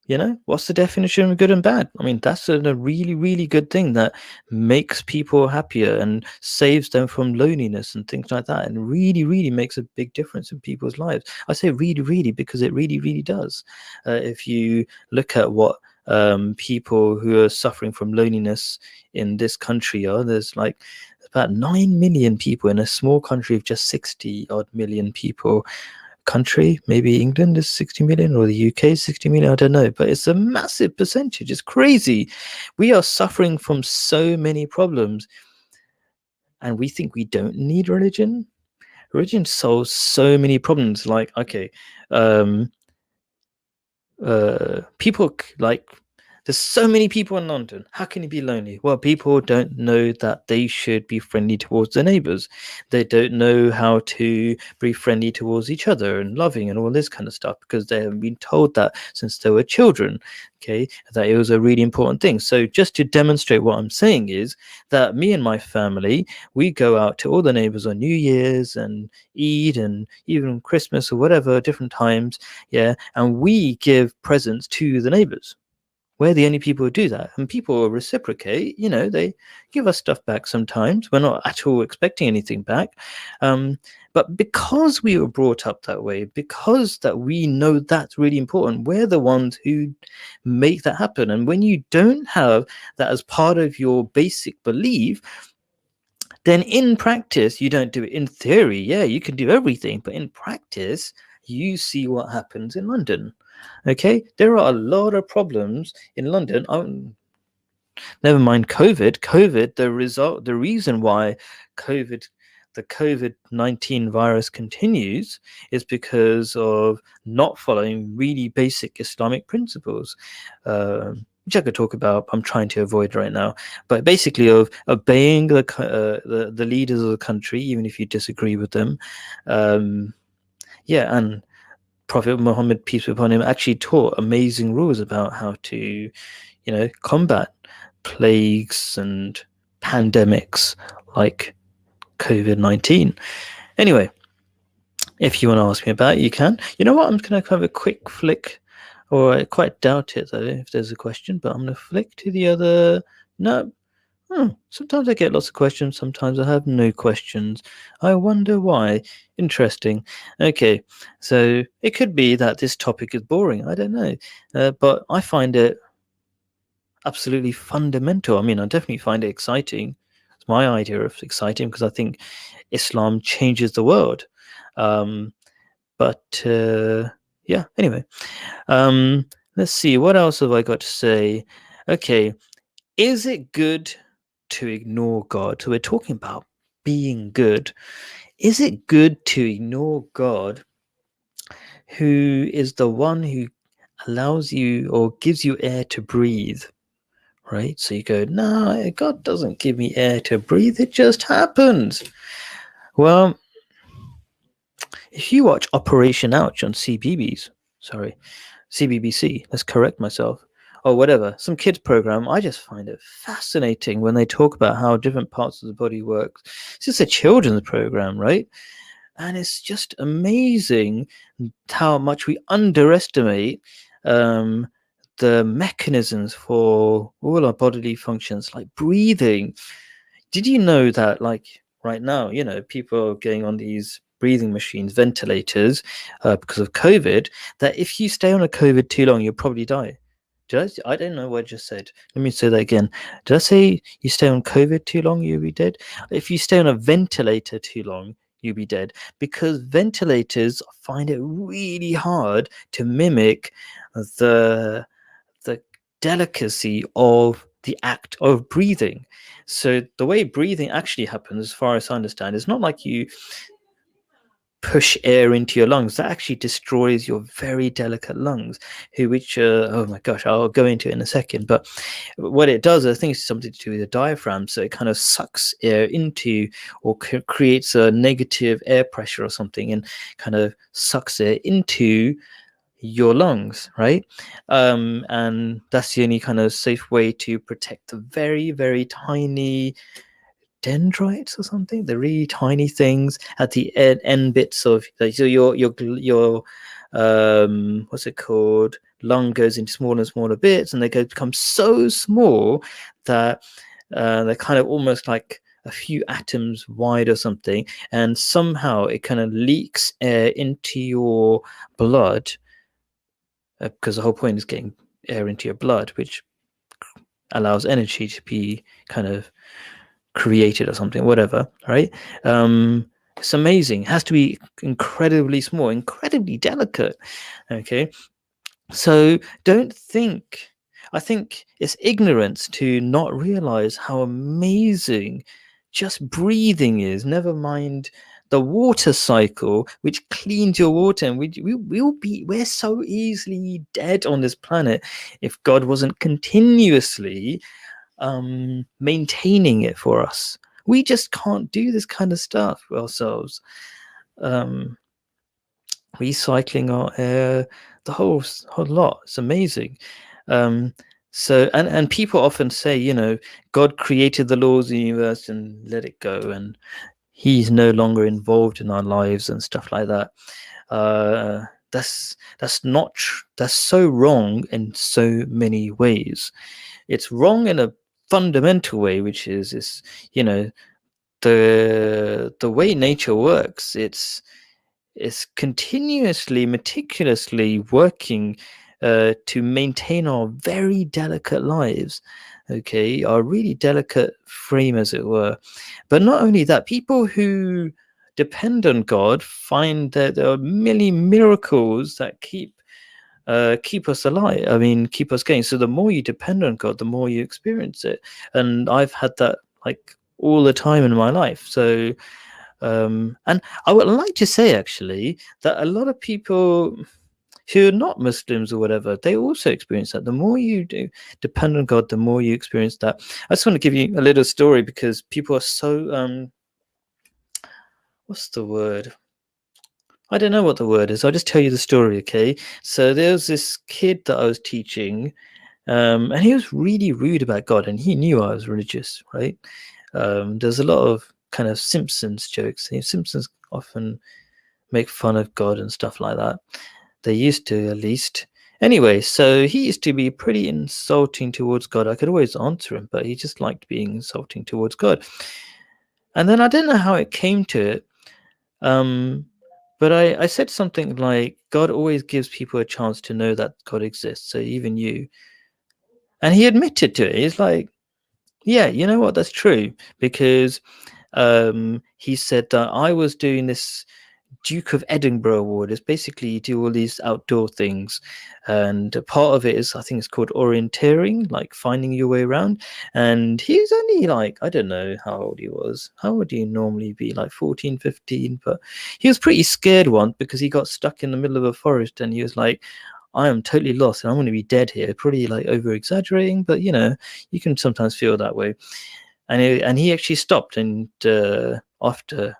You know, what's the definition of good and bad? I mean, that's a really, really good thing that makes people happier and saves them from loneliness and things like that, and really, really makes a big difference in people's lives. I say really, really because it really, really does. If you look at what people who are suffering from loneliness in this country are, there's like about 9 million people in a small country of just 60 odd million people. Country, maybe England is 60 million or the UK is 60 million, I don't know, but it's a massive percentage. It's crazy. We are suffering from so many problems, and we think we don't need religion. Religion solves so many problems. Like, okay, um, people like there's so many people in London. How can you be lonely? Well, people don't know that they should be friendly towards their neighbors. They don't know how to be friendly towards each other and loving and all this kind of stuff because they haven't been told that since they were children. Okay, that it was a really important thing. So just to demonstrate what I'm saying is that me and my family, we go out to all the neighbors on New Year's and Eid and even Christmas or whatever, different times, yeah, and we give presents to the neighbors. We're the only people who do that, and people reciprocate. You know, they give us stuff back sometimes. We're not at all expecting anything back, but because we were brought up that way, because that we know that's really important, we're the ones who make that happen. And when you don't have that as part of your basic belief, then in practice you don't do it. In theory, yeah, you can do everything, but in practice you see what happens in London. Okay, there are a lot of problems in London. Never mind COVID, the reason why covid the COVID-19 virus continues is because of not following really basic Islamic principles, which I could talk about. I'm trying to avoid right now, but basically of obeying the leaders of the country, even if you disagree with them. Yeah, and Prophet Muhammad, peace be upon him, actually taught amazing rules about how to, combat plagues and pandemics like COVID-19. Anyway, if you want to ask me about it, you can. You know what? I'm going to have a quick flick, or I quite doubt it though, if there's a question, but I'm going to flick to the other. No. Sometimes I get lots of questions, sometimes I have no questions. I wonder why. Interesting. Okay, so it could be that this topic is boring. I don't know. But I find it absolutely fundamental. I mean, I definitely find it exciting. It's my idea of exciting because I think Islam changes the world. Um, but yeah, anyway. Let's see, what else have I got to say? Okay, is it good to ignore God? So we're talking about being good. Is it good to ignore God, who is the one who allows you or gives you air to breathe? Right? So you go, no, God doesn't give me air to breathe. It just happens. Well, if you watch Operation Ouch on CBBC, let's correct myself, or whatever, some kids program, I just find it fascinating when they talk about how different parts of the body work. It's just a children's program, right? And it's just amazing how much we underestimate um, the mechanisms for all our bodily functions, like breathing. Did you know that, like, right now. People are going on these breathing machines, ventilators, because of COVID. That if you stay on a COVID too long, you'll probably die. I don't know what I just said. Let me say that again. Did I say you stay on COVID too long, you'll be dead? If you stay on a ventilator too long, you'll be dead, because ventilators find it really hard to mimic the the delicacy of the act of breathing. So the way breathing actually happens, as far as I understand, is not like you push air into your lungs. That actually destroys your very delicate lungs, which oh my gosh, I'll go into it in a second. But what it does, I think it's something to do with the diaphragm. So it kind of sucks air into, or creates a negative air pressure or something, and kind of sucks air into your lungs, right? And that's the only kind of safe way to protect the very, very tiny dendrites or something, the really tiny things at the end bits of, like, so your what's it called, lung goes into smaller and smaller bits, and they become so small that they're kind of almost like a few atoms wide or something, and somehow it kind of leaks air into your blood, because the whole point is getting air into your blood, which allows energy to be kind of created or something, whatever, right? It's amazing. It has to be incredibly small, incredibly delicate. Okay, so don't think. I think it's ignorance to not realize how amazing just breathing is. Never mind the water cycle, which cleans your water, and we're so easily dead on this planet if God wasn't continuously maintaining it for us. We just can't do this kind of stuff ourselves. Um, Recycling our air, the whole lot. It's amazing. So and people often say, God created the laws of the universe and let it go, and He's no longer involved in our lives and stuff like that. That's not that's so wrong in so many ways. It's wrong in a fundamental way, which is the way nature works. It's continuously, meticulously working to maintain our very delicate lives, okay, our really delicate frame, as it were. But not only that, people who depend on God find that there are many miracles that keep us alive. I mean, keep us going. So the more you depend on God, the more you experience it. And I've had that like all the time in my life. So and I would like to say actually that a lot of people who are not Muslims or whatever, they also experience that. The more you do depend on God, the more you experience that. I just want to give you a little story, because people are so what's the word? I don't know what the word is. I'll just tell you the story, okay? So there was this kid that I was teaching, and he was really rude about God, and he knew I was religious, right? There's a lot of kind of Simpsons jokes. Simpsons often make fun of God and stuff like that. They used to, at least. Anyway, so he used to be pretty insulting towards God. I could always answer him, but he just liked being insulting towards God. And then I don't know how it came to it, but I said something like, God always gives people a chance to know that God exists, so even you. And he admitted to it. He's like, yeah, you know what? That's true, because he said that I was doing this Duke of Edinburgh Award. It's basically you do all these outdoor things, and a part of it is, I think it's called orienteering, like finding your way around. And he was only like, I don't know how old he was. How would he normally be? Like 14, 15. But he was pretty scared once because he got stuck in the middle of a forest, and he was like, I am totally lost and I'm going to be dead here. Pretty like over exaggerating, but you can sometimes feel that way. And he actually stopped, and after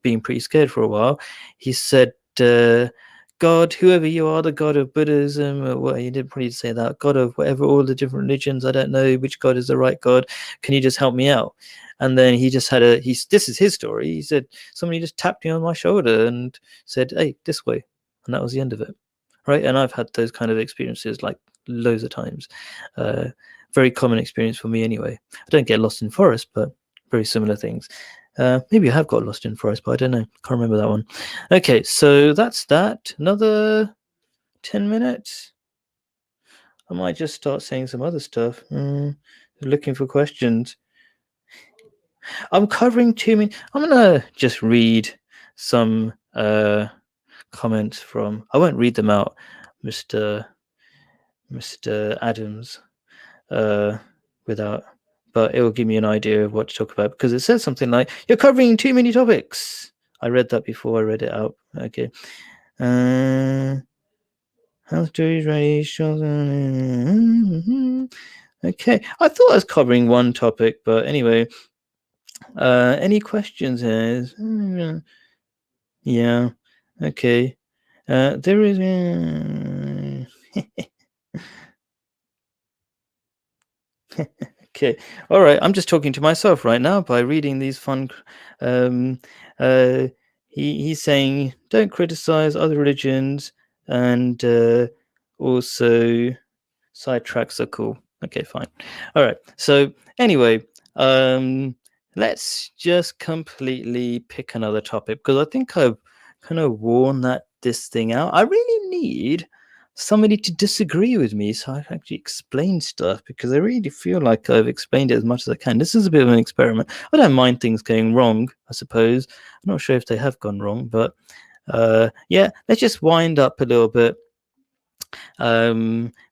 being pretty scared for a while, he said, God, whoever you are, the God of Buddhism, or what, he didn't probably say that, God of whatever, all the different religions, I don't know which God is the right God, can you just help me out? And then he just had this is his story. He said, somebody just tapped me on my shoulder and said, hey, this way. And that was the end of it. Right. And I've had those kind of experiences like loads of times. Very common experience for me anyway. I don't get lost in forest, but very similar things. Maybe I have got lost in forest, but I don't know. Can't remember that one. Okay, so that's that. Another 10 minutes. I might just start saying some other stuff. Looking for questions. I'm covering too many. I'm gonna just read some comments from. I won't read them out, Mr. Adams, uh, without. But it will give me an idea of what to talk about because it says something like "You're covering too many topics." I read that before I read it out. Okay. How to raise children. Okay. I thought I was covering one topic, but anyway. Any questions? Yeah. Okay. There is. Okay. All right. I'm just talking to myself right now by reading these fun. Um, uh, he's saying don't criticize other religions, and also sidetracks are cool. Okay, fine. All right. So anyway, let's just completely pick another topic because I think I've kind of worn this thing out. I really need somebody to disagree with me so I can actually explain stuff because I really feel like I've explained it as much as I can. This is a bit of an experiment. I don't mind things going wrong, I suppose. I'm not sure if they have gone wrong, but yeah, let's just wind up a little bit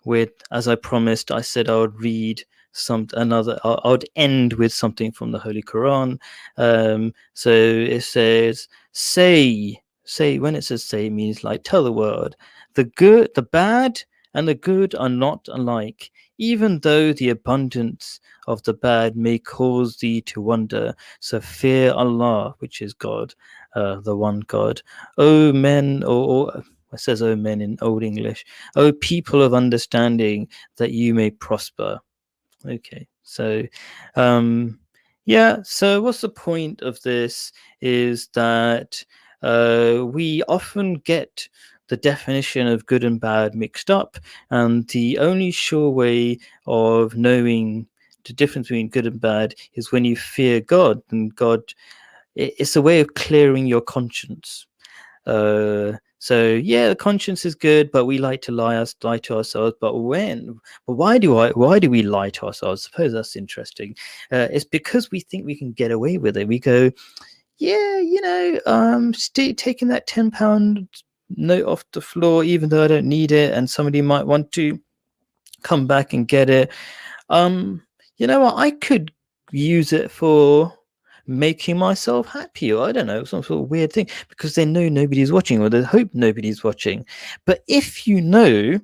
with, as I promised, I said I would read I would end with something from the Holy Quran. So it says, say, when it says say, it means like tell the word. The good, the bad, and the good are not alike, even though the abundance of the bad may cause thee to wonder. So fear Allah, which is God, the one God. O men, or it says, O men in Old English, O people of understanding, that you may prosper. Okay, so yeah, so what's the point of this is that we often get the definition of good and bad mixed up, and the only sure way of knowing the difference between good and bad is when you fear God, and God, it's a way of clearing your conscience. So yeah, the conscience is good, but we like to lie to ourselves. But why do we lie to ourselves? I suppose that's interesting. It's because we think we can get away with it. We go, yeah, taking that £10 note off the floor, even though I don't need it, and somebody might want to come back and get it. You know what? I could use it for making myself happy, or I don't know, some sort of weird thing, because they know nobody's watching, or they hope nobody's watching. But if you know, 1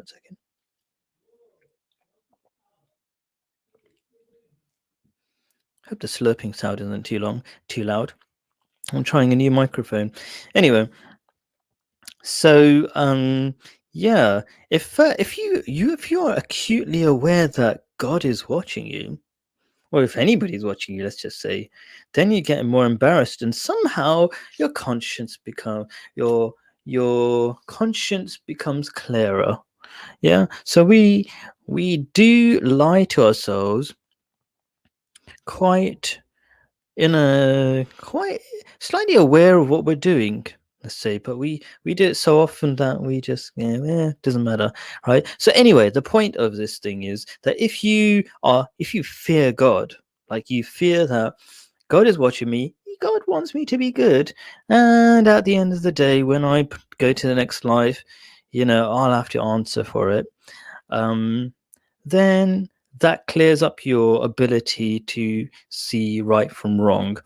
second. Hope the slurping sound isn't too loud. I'm trying a new microphone. Anyway, so yeah, if you are acutely aware that God is watching you, or if anybody's watching you, let's just say, then you get more embarrassed, and somehow your conscience your conscience becomes clearer. Yeah. So we do lie to ourselves quite quite slightly aware of what we're doing, let's say, but we do it so often that we just doesn't matter, right? So anyway, the point of this thing is that if you fear God, like you fear that God is watching me, God wants me to be good, and at the end of the day, when I go to the next life, I'll have to answer for it. Then that clears up your ability to see right from wrong.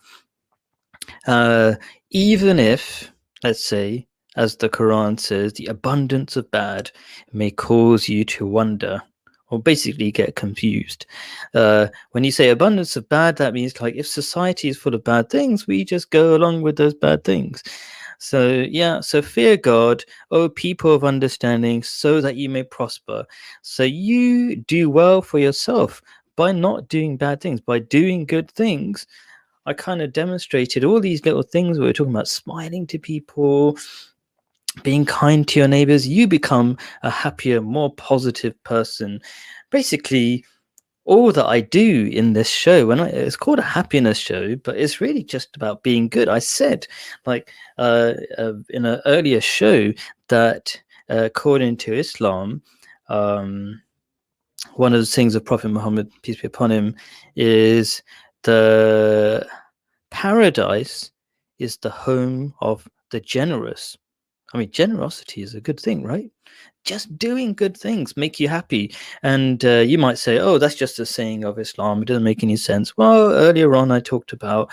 Uh, Even if, let's say, as the Quran says, the abundance of bad may cause you to wonder, or basically get confused. When you say abundance of bad, that means like if society is full of bad things, we just go along with those bad things. So yeah, so fear God, O people of understanding, so that you may prosper. So you do well for yourself by not doing bad things, by doing good things. I kind of demonstrated all these little things we were talking about, smiling to people, being kind to your neighbors. You become a happier, more positive person. Basically, all that I do in this show, and it's called a happiness show, but it's really just about being good. I said, like, in an earlier show, that according to Islam, um, one of the things of Prophet Muhammad, peace be upon him, is the paradise is the home of the generous. I mean, generosity is a good thing, right? Just doing good things make you happy. And you might say, oh, that's just a saying of Islam. It doesn't make any sense. Well, earlier on, I talked about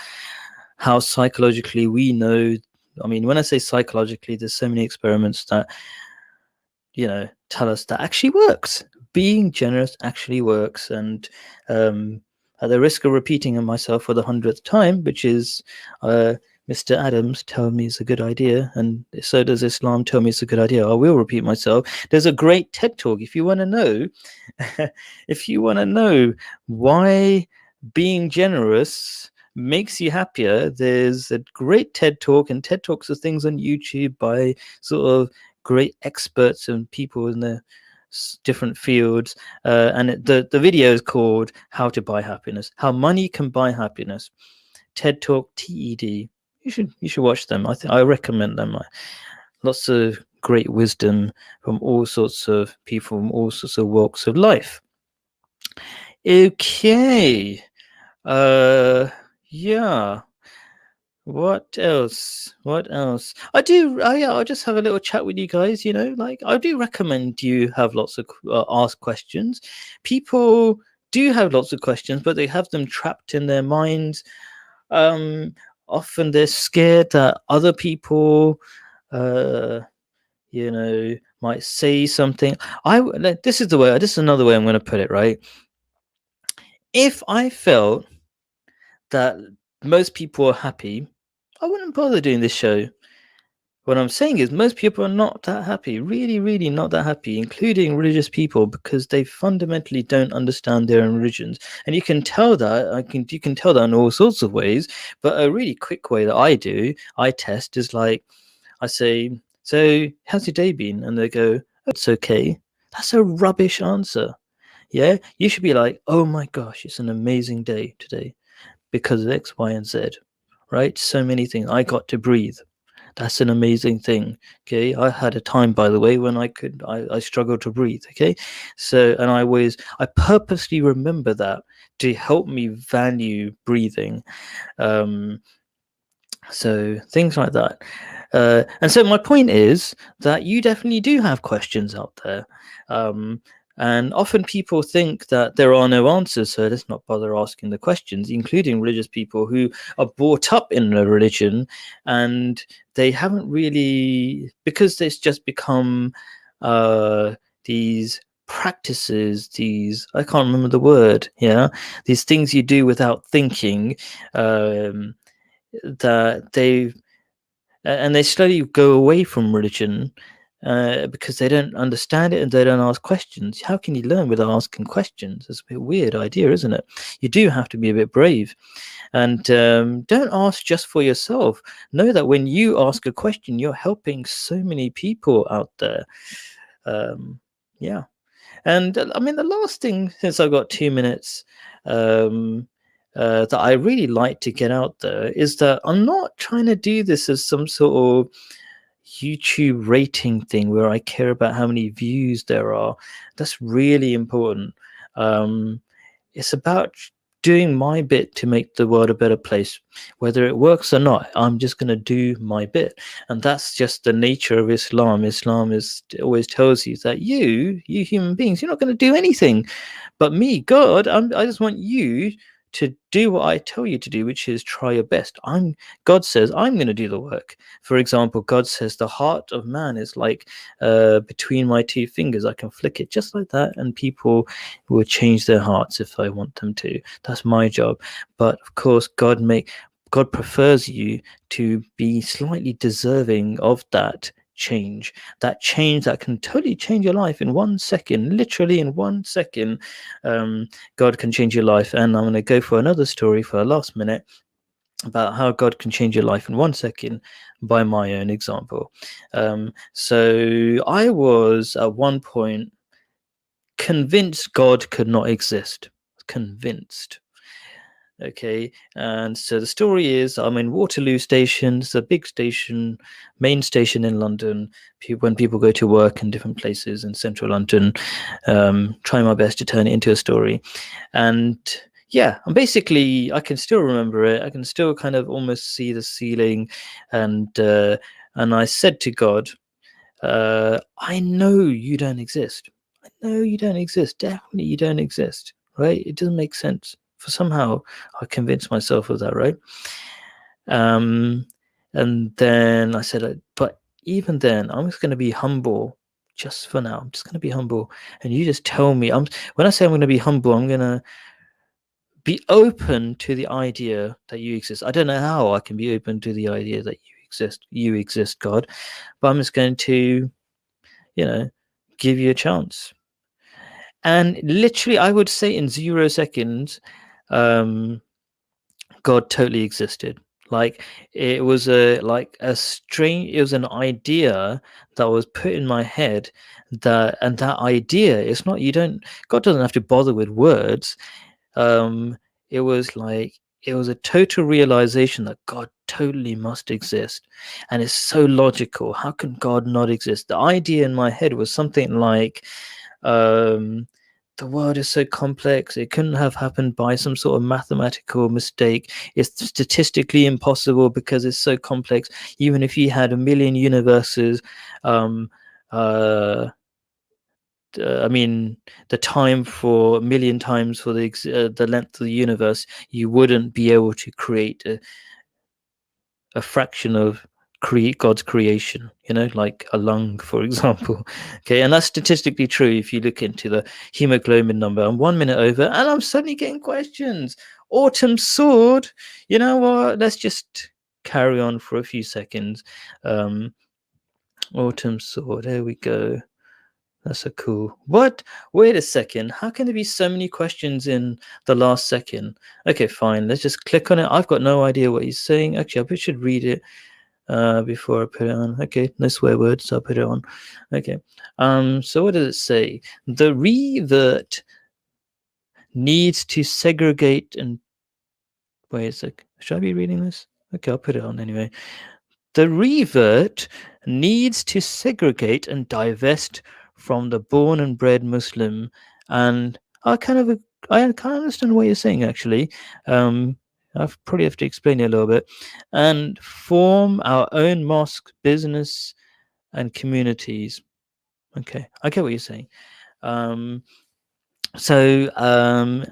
how psychologically we know. I mean, when I say psychologically, there's so many experiments that, tell us that actually works. Being generous actually works. And at the risk of repeating myself for the 100th time, which is Mr. Adams tell me it's a good idea, and so does Islam tell me it's a good idea. I will repeat myself. There's a great TED talk if you want to know, if you want to know why being generous makes you happier. There's a great TED talk, and TED talks are things on YouTube by sort of great experts and people in the different fields, and the video is called "How to Buy Happiness: How Money Can Buy Happiness." TED Talk, TED. You should watch them. I recommend them. Lots of great wisdom from all sorts of people from all sorts of walks of life. Okay. Yeah. What else? What else? I'll just have a little chat with you guys. Like, I do recommend you have lots of ask questions. People do have lots of questions, but they have them trapped in their minds. Um, Often they're scared that other people, uh, might say something. This is another way I'm going to put it. Right? If I felt that most people are happy, I wouldn't bother doing this show. What I'm saying is most people are not that happy, really, really not that happy, including religious people, because they fundamentally don't understand their own religions. And you can tell that, you can tell that in all sorts of ways, but a really quick way that I test is like, I say, so how's your day been? And they go, oh, it's okay. That's a rubbish answer. Yeah, you should be like, oh my gosh, it's an amazing day today because of X, Y, and Z, right? So many things. I got to breathe. That's an amazing thing. Okay. I had a time, by the way, when I struggled to breathe. Okay. So, and I purposely remember that to help me value breathing. So things like that. And so my point is that you definitely do have questions out there. And often people think that there are no answers, so let's not bother asking the questions, including religious people who are brought up in a religion and they haven't really, because it's just become these practices, I can't remember the word, these things you do without thinking, that they slowly go away from religion because they don't understand it and they don't ask questions. How can you learn without asking questions? It's a bit weird idea, isn't it? You do have to be a bit brave, and don't ask just for yourself. Know that when you ask a question, you're helping so many people out there. Yeah. And I mean, the last thing, since I've got 2 minutes, that I really like to get out there is that I'm not trying to do this as some sort of YouTube rating thing where I care about how many views there are. That's really important. It's about doing my bit to make the world a better place. Whether it works or not, I'm just going to do my bit. And that's just the nature of Islam. Islam always tells you that you human beings, you're not going to do anything. But me, God, I just want you to do what I tell you to do, which is try your best. God says I'm going to do the work. For example, God says the heart of man is like between my two fingers. I can flick it just like that, and people will change their hearts if I want them to. That's my job. But of course, God prefers you to be slightly deserving of that change that can totally change your life in 1 second, literally in 1 second. God can change your life. And I'm going to go for another story for the last minute about how God can change your life in 1 second by my own example. So I was at one point convinced God could not exist. convinced. Okay, and so the story is I'm in Waterloo Station. It's a big station, main station in London. When people go to work in different places in central London, trying my best to turn it into a story. And yeah, and basically I can still remember it. I can still kind of almost see the ceiling, and I said to God, I know you don't exist. I know you don't exist. Definitely you don't exist. Right? It doesn't make sense. For somehow I convinced myself of that, right? Um, and then I said, but even then, I'm just going to be humble just for now. I'm just going to be humble. And you just tell me, when I say I'm going to be humble, I'm going to be open to the idea that you exist. I don't know how I can be open to the idea that you exist, God, but I'm just going to, you know, give you a chance. And literally, I would say in 0 seconds, um, God totally existed. Like it was it was an idea that was put in my head, and that idea is not, you don't, God doesn't have to bother with words. Um, it was like, it was a total realization that God totally must exist. And it's so logical. How can God not exist? The idea in my head was something like, um, the world is so complex, it couldn't have happened by some sort of mathematical mistake. It's statistically impossible because it's so complex. Even if you had a million universes, um, uh, I mean, the time for a million times for the length of the universe, you wouldn't be able to create a fraction of God's creation, like a lung, for example. Okay, and that's statistically true if you look into the hemoglobin number. I'm 1 minute over, and I'm suddenly getting questions. Autumn sword, you know what? Let's just carry on for a few seconds. Autumn sword, there we go. That's a cool. What? Wait a second. How can there be so many questions in the last second? Okay, fine. Let's just click on it. I've got no idea what he's saying. Actually, I should read it before I put it on. Okay, no swear words, so I'll put it on. Okay. So what does it say? The revert needs to segregate and wait a sec. Should I be reading this? Okay, I'll put it on anyway. The revert needs to segregate and divest from the born and bred Muslim, and I kind of understand what you're saying actually. I probably have to explain it a little bit, and form our own mosque, business, and communities. Okay, I get what you're saying. Um,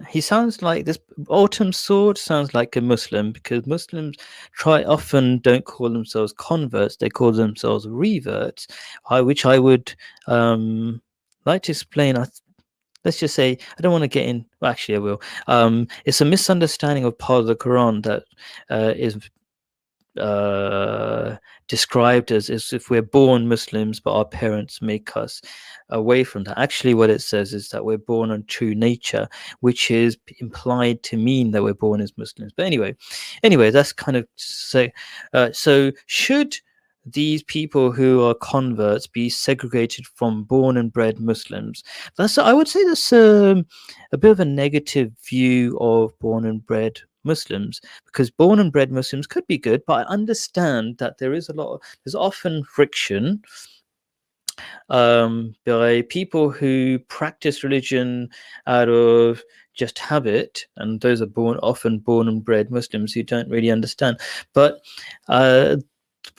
he sounds like this. Autumn Sword sounds like a Muslim, because Muslims often don't call themselves converts, they call themselves reverts, which I would like to explain. Let's just say, I don't want to get in, well, actually I will. It's a misunderstanding of part of the Quran that is described as if we're born Muslims, but our parents make us away from that. Actually, what it says is that we're born on true nature, which is implied to mean that we're born as Muslims. But anyway, that's kind of so should these people who are converts be segregated from born and bred Muslims? I would say that's a bit of a negative view of born and bred Muslims, because born and bred Muslims could be good, but I understand that there's often friction by people who practice religion out of just habit, and those are often born and bred Muslims who don't really understand. But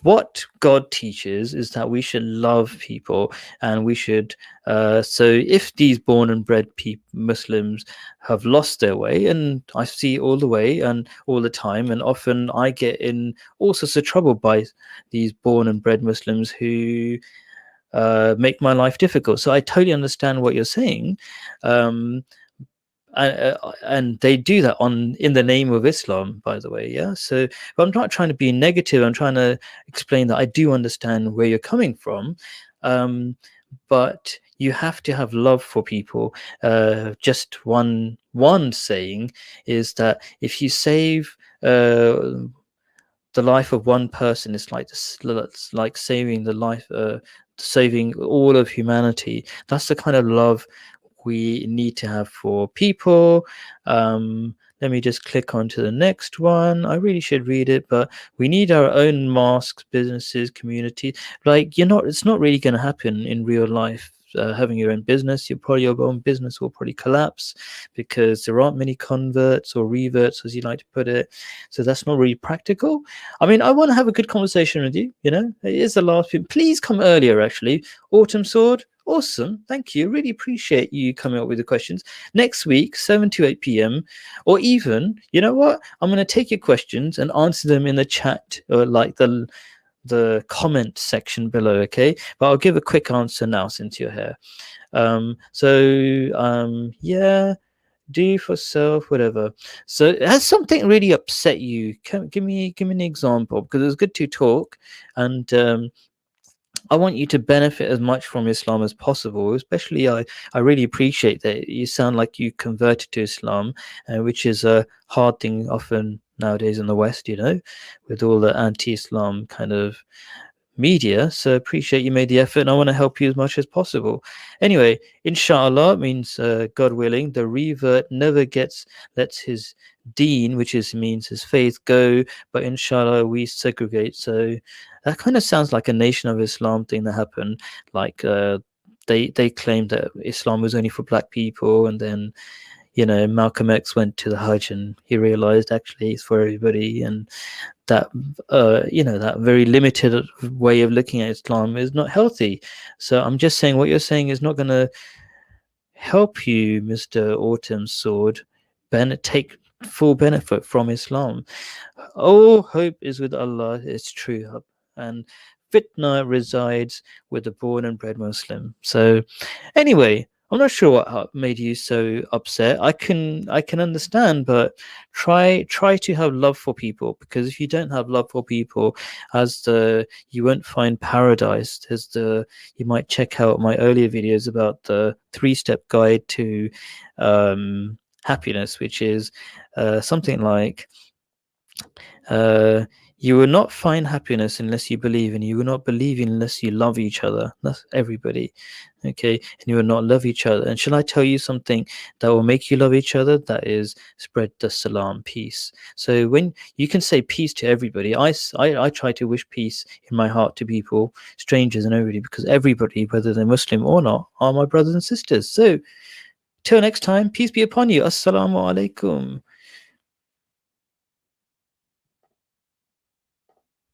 what God teaches is that we should love people, and we should. So if these born and bred Muslims have lost their way, and I see all the way and all the time, and often I get in all sorts of trouble by these born and bred Muslims who make my life difficult. So I totally understand what you're saying. And they do that in the name of Islam, by the way. Yeah. So, but I'm not trying to be negative. I'm trying to explain that I do understand where you're coming from, but you have to have love for people. Just one saying is that if you save the life of one person, it's like saving the life, saving all of humanity. That's the kind of love we need to have for people. Let me just click on to the next one. I really should read it, but we need our own masks, businesses, community. Like, it's not really going to happen in real life. Having your own business, your own business will probably collapse because there aren't many converts or reverts, as you like to put it. So that's not really practical. I mean, I want to have a good conversation with you. It is the last bit. Please come earlier, actually. Autumn Sword, awesome. Thank you. Really appreciate you coming up with the questions. Next week, 7 to 8 p.m. Or even, you know what? I'm going to take your questions and answer them in the chat, or like the comment section below, okay? But I'll give a quick answer now since you're here. Yeah, do for self, whatever. So has something really upset you? Give me an example, because it's good to talk, and I want you to benefit as much from Islam as possible. Especially, I really appreciate that you sound like you converted to Islam, which is a hard thing often nowadays in the West, with all the anti-Islam kind of media. So appreciate you made the effort, and I want to help you as much as possible. Anyway, inshallah means God willing, the revert never lets his deen, which means his faith, go, but inshallah we segregate. So that kind of sounds like a Nation of Islam thing that happened. Like they claimed that Islam was only for black people, and then Malcolm X went to the Hajj and he realized actually it's for everybody, and that that very limited way of looking at Islam is not healthy. So I'm just saying what you're saying is not going to help you, Mr. Autumn Sword, take full benefit from Islam. All hope is with Allah. It's true, and fitna resides with the born and bred Muslim. So anyway, I'm not sure what made you so upset. I can understand, but try to have love for people, because if you don't have love for people, you won't find paradise. You might check out my earlier videos about the 3-step guide to happiness, which is something like you will not find happiness unless you believe, and you will not believe unless you love each other. That's everybody, okay? And you will not love each other. And shall I tell you something that will make you love each other? That is, spread the salam, peace. So when you can say peace to everybody, I try to wish peace in my heart to people, strangers and everybody, because everybody, whether they're Muslim or not, are my brothers and sisters. So till next time, peace be upon you. Assalamu alaikum.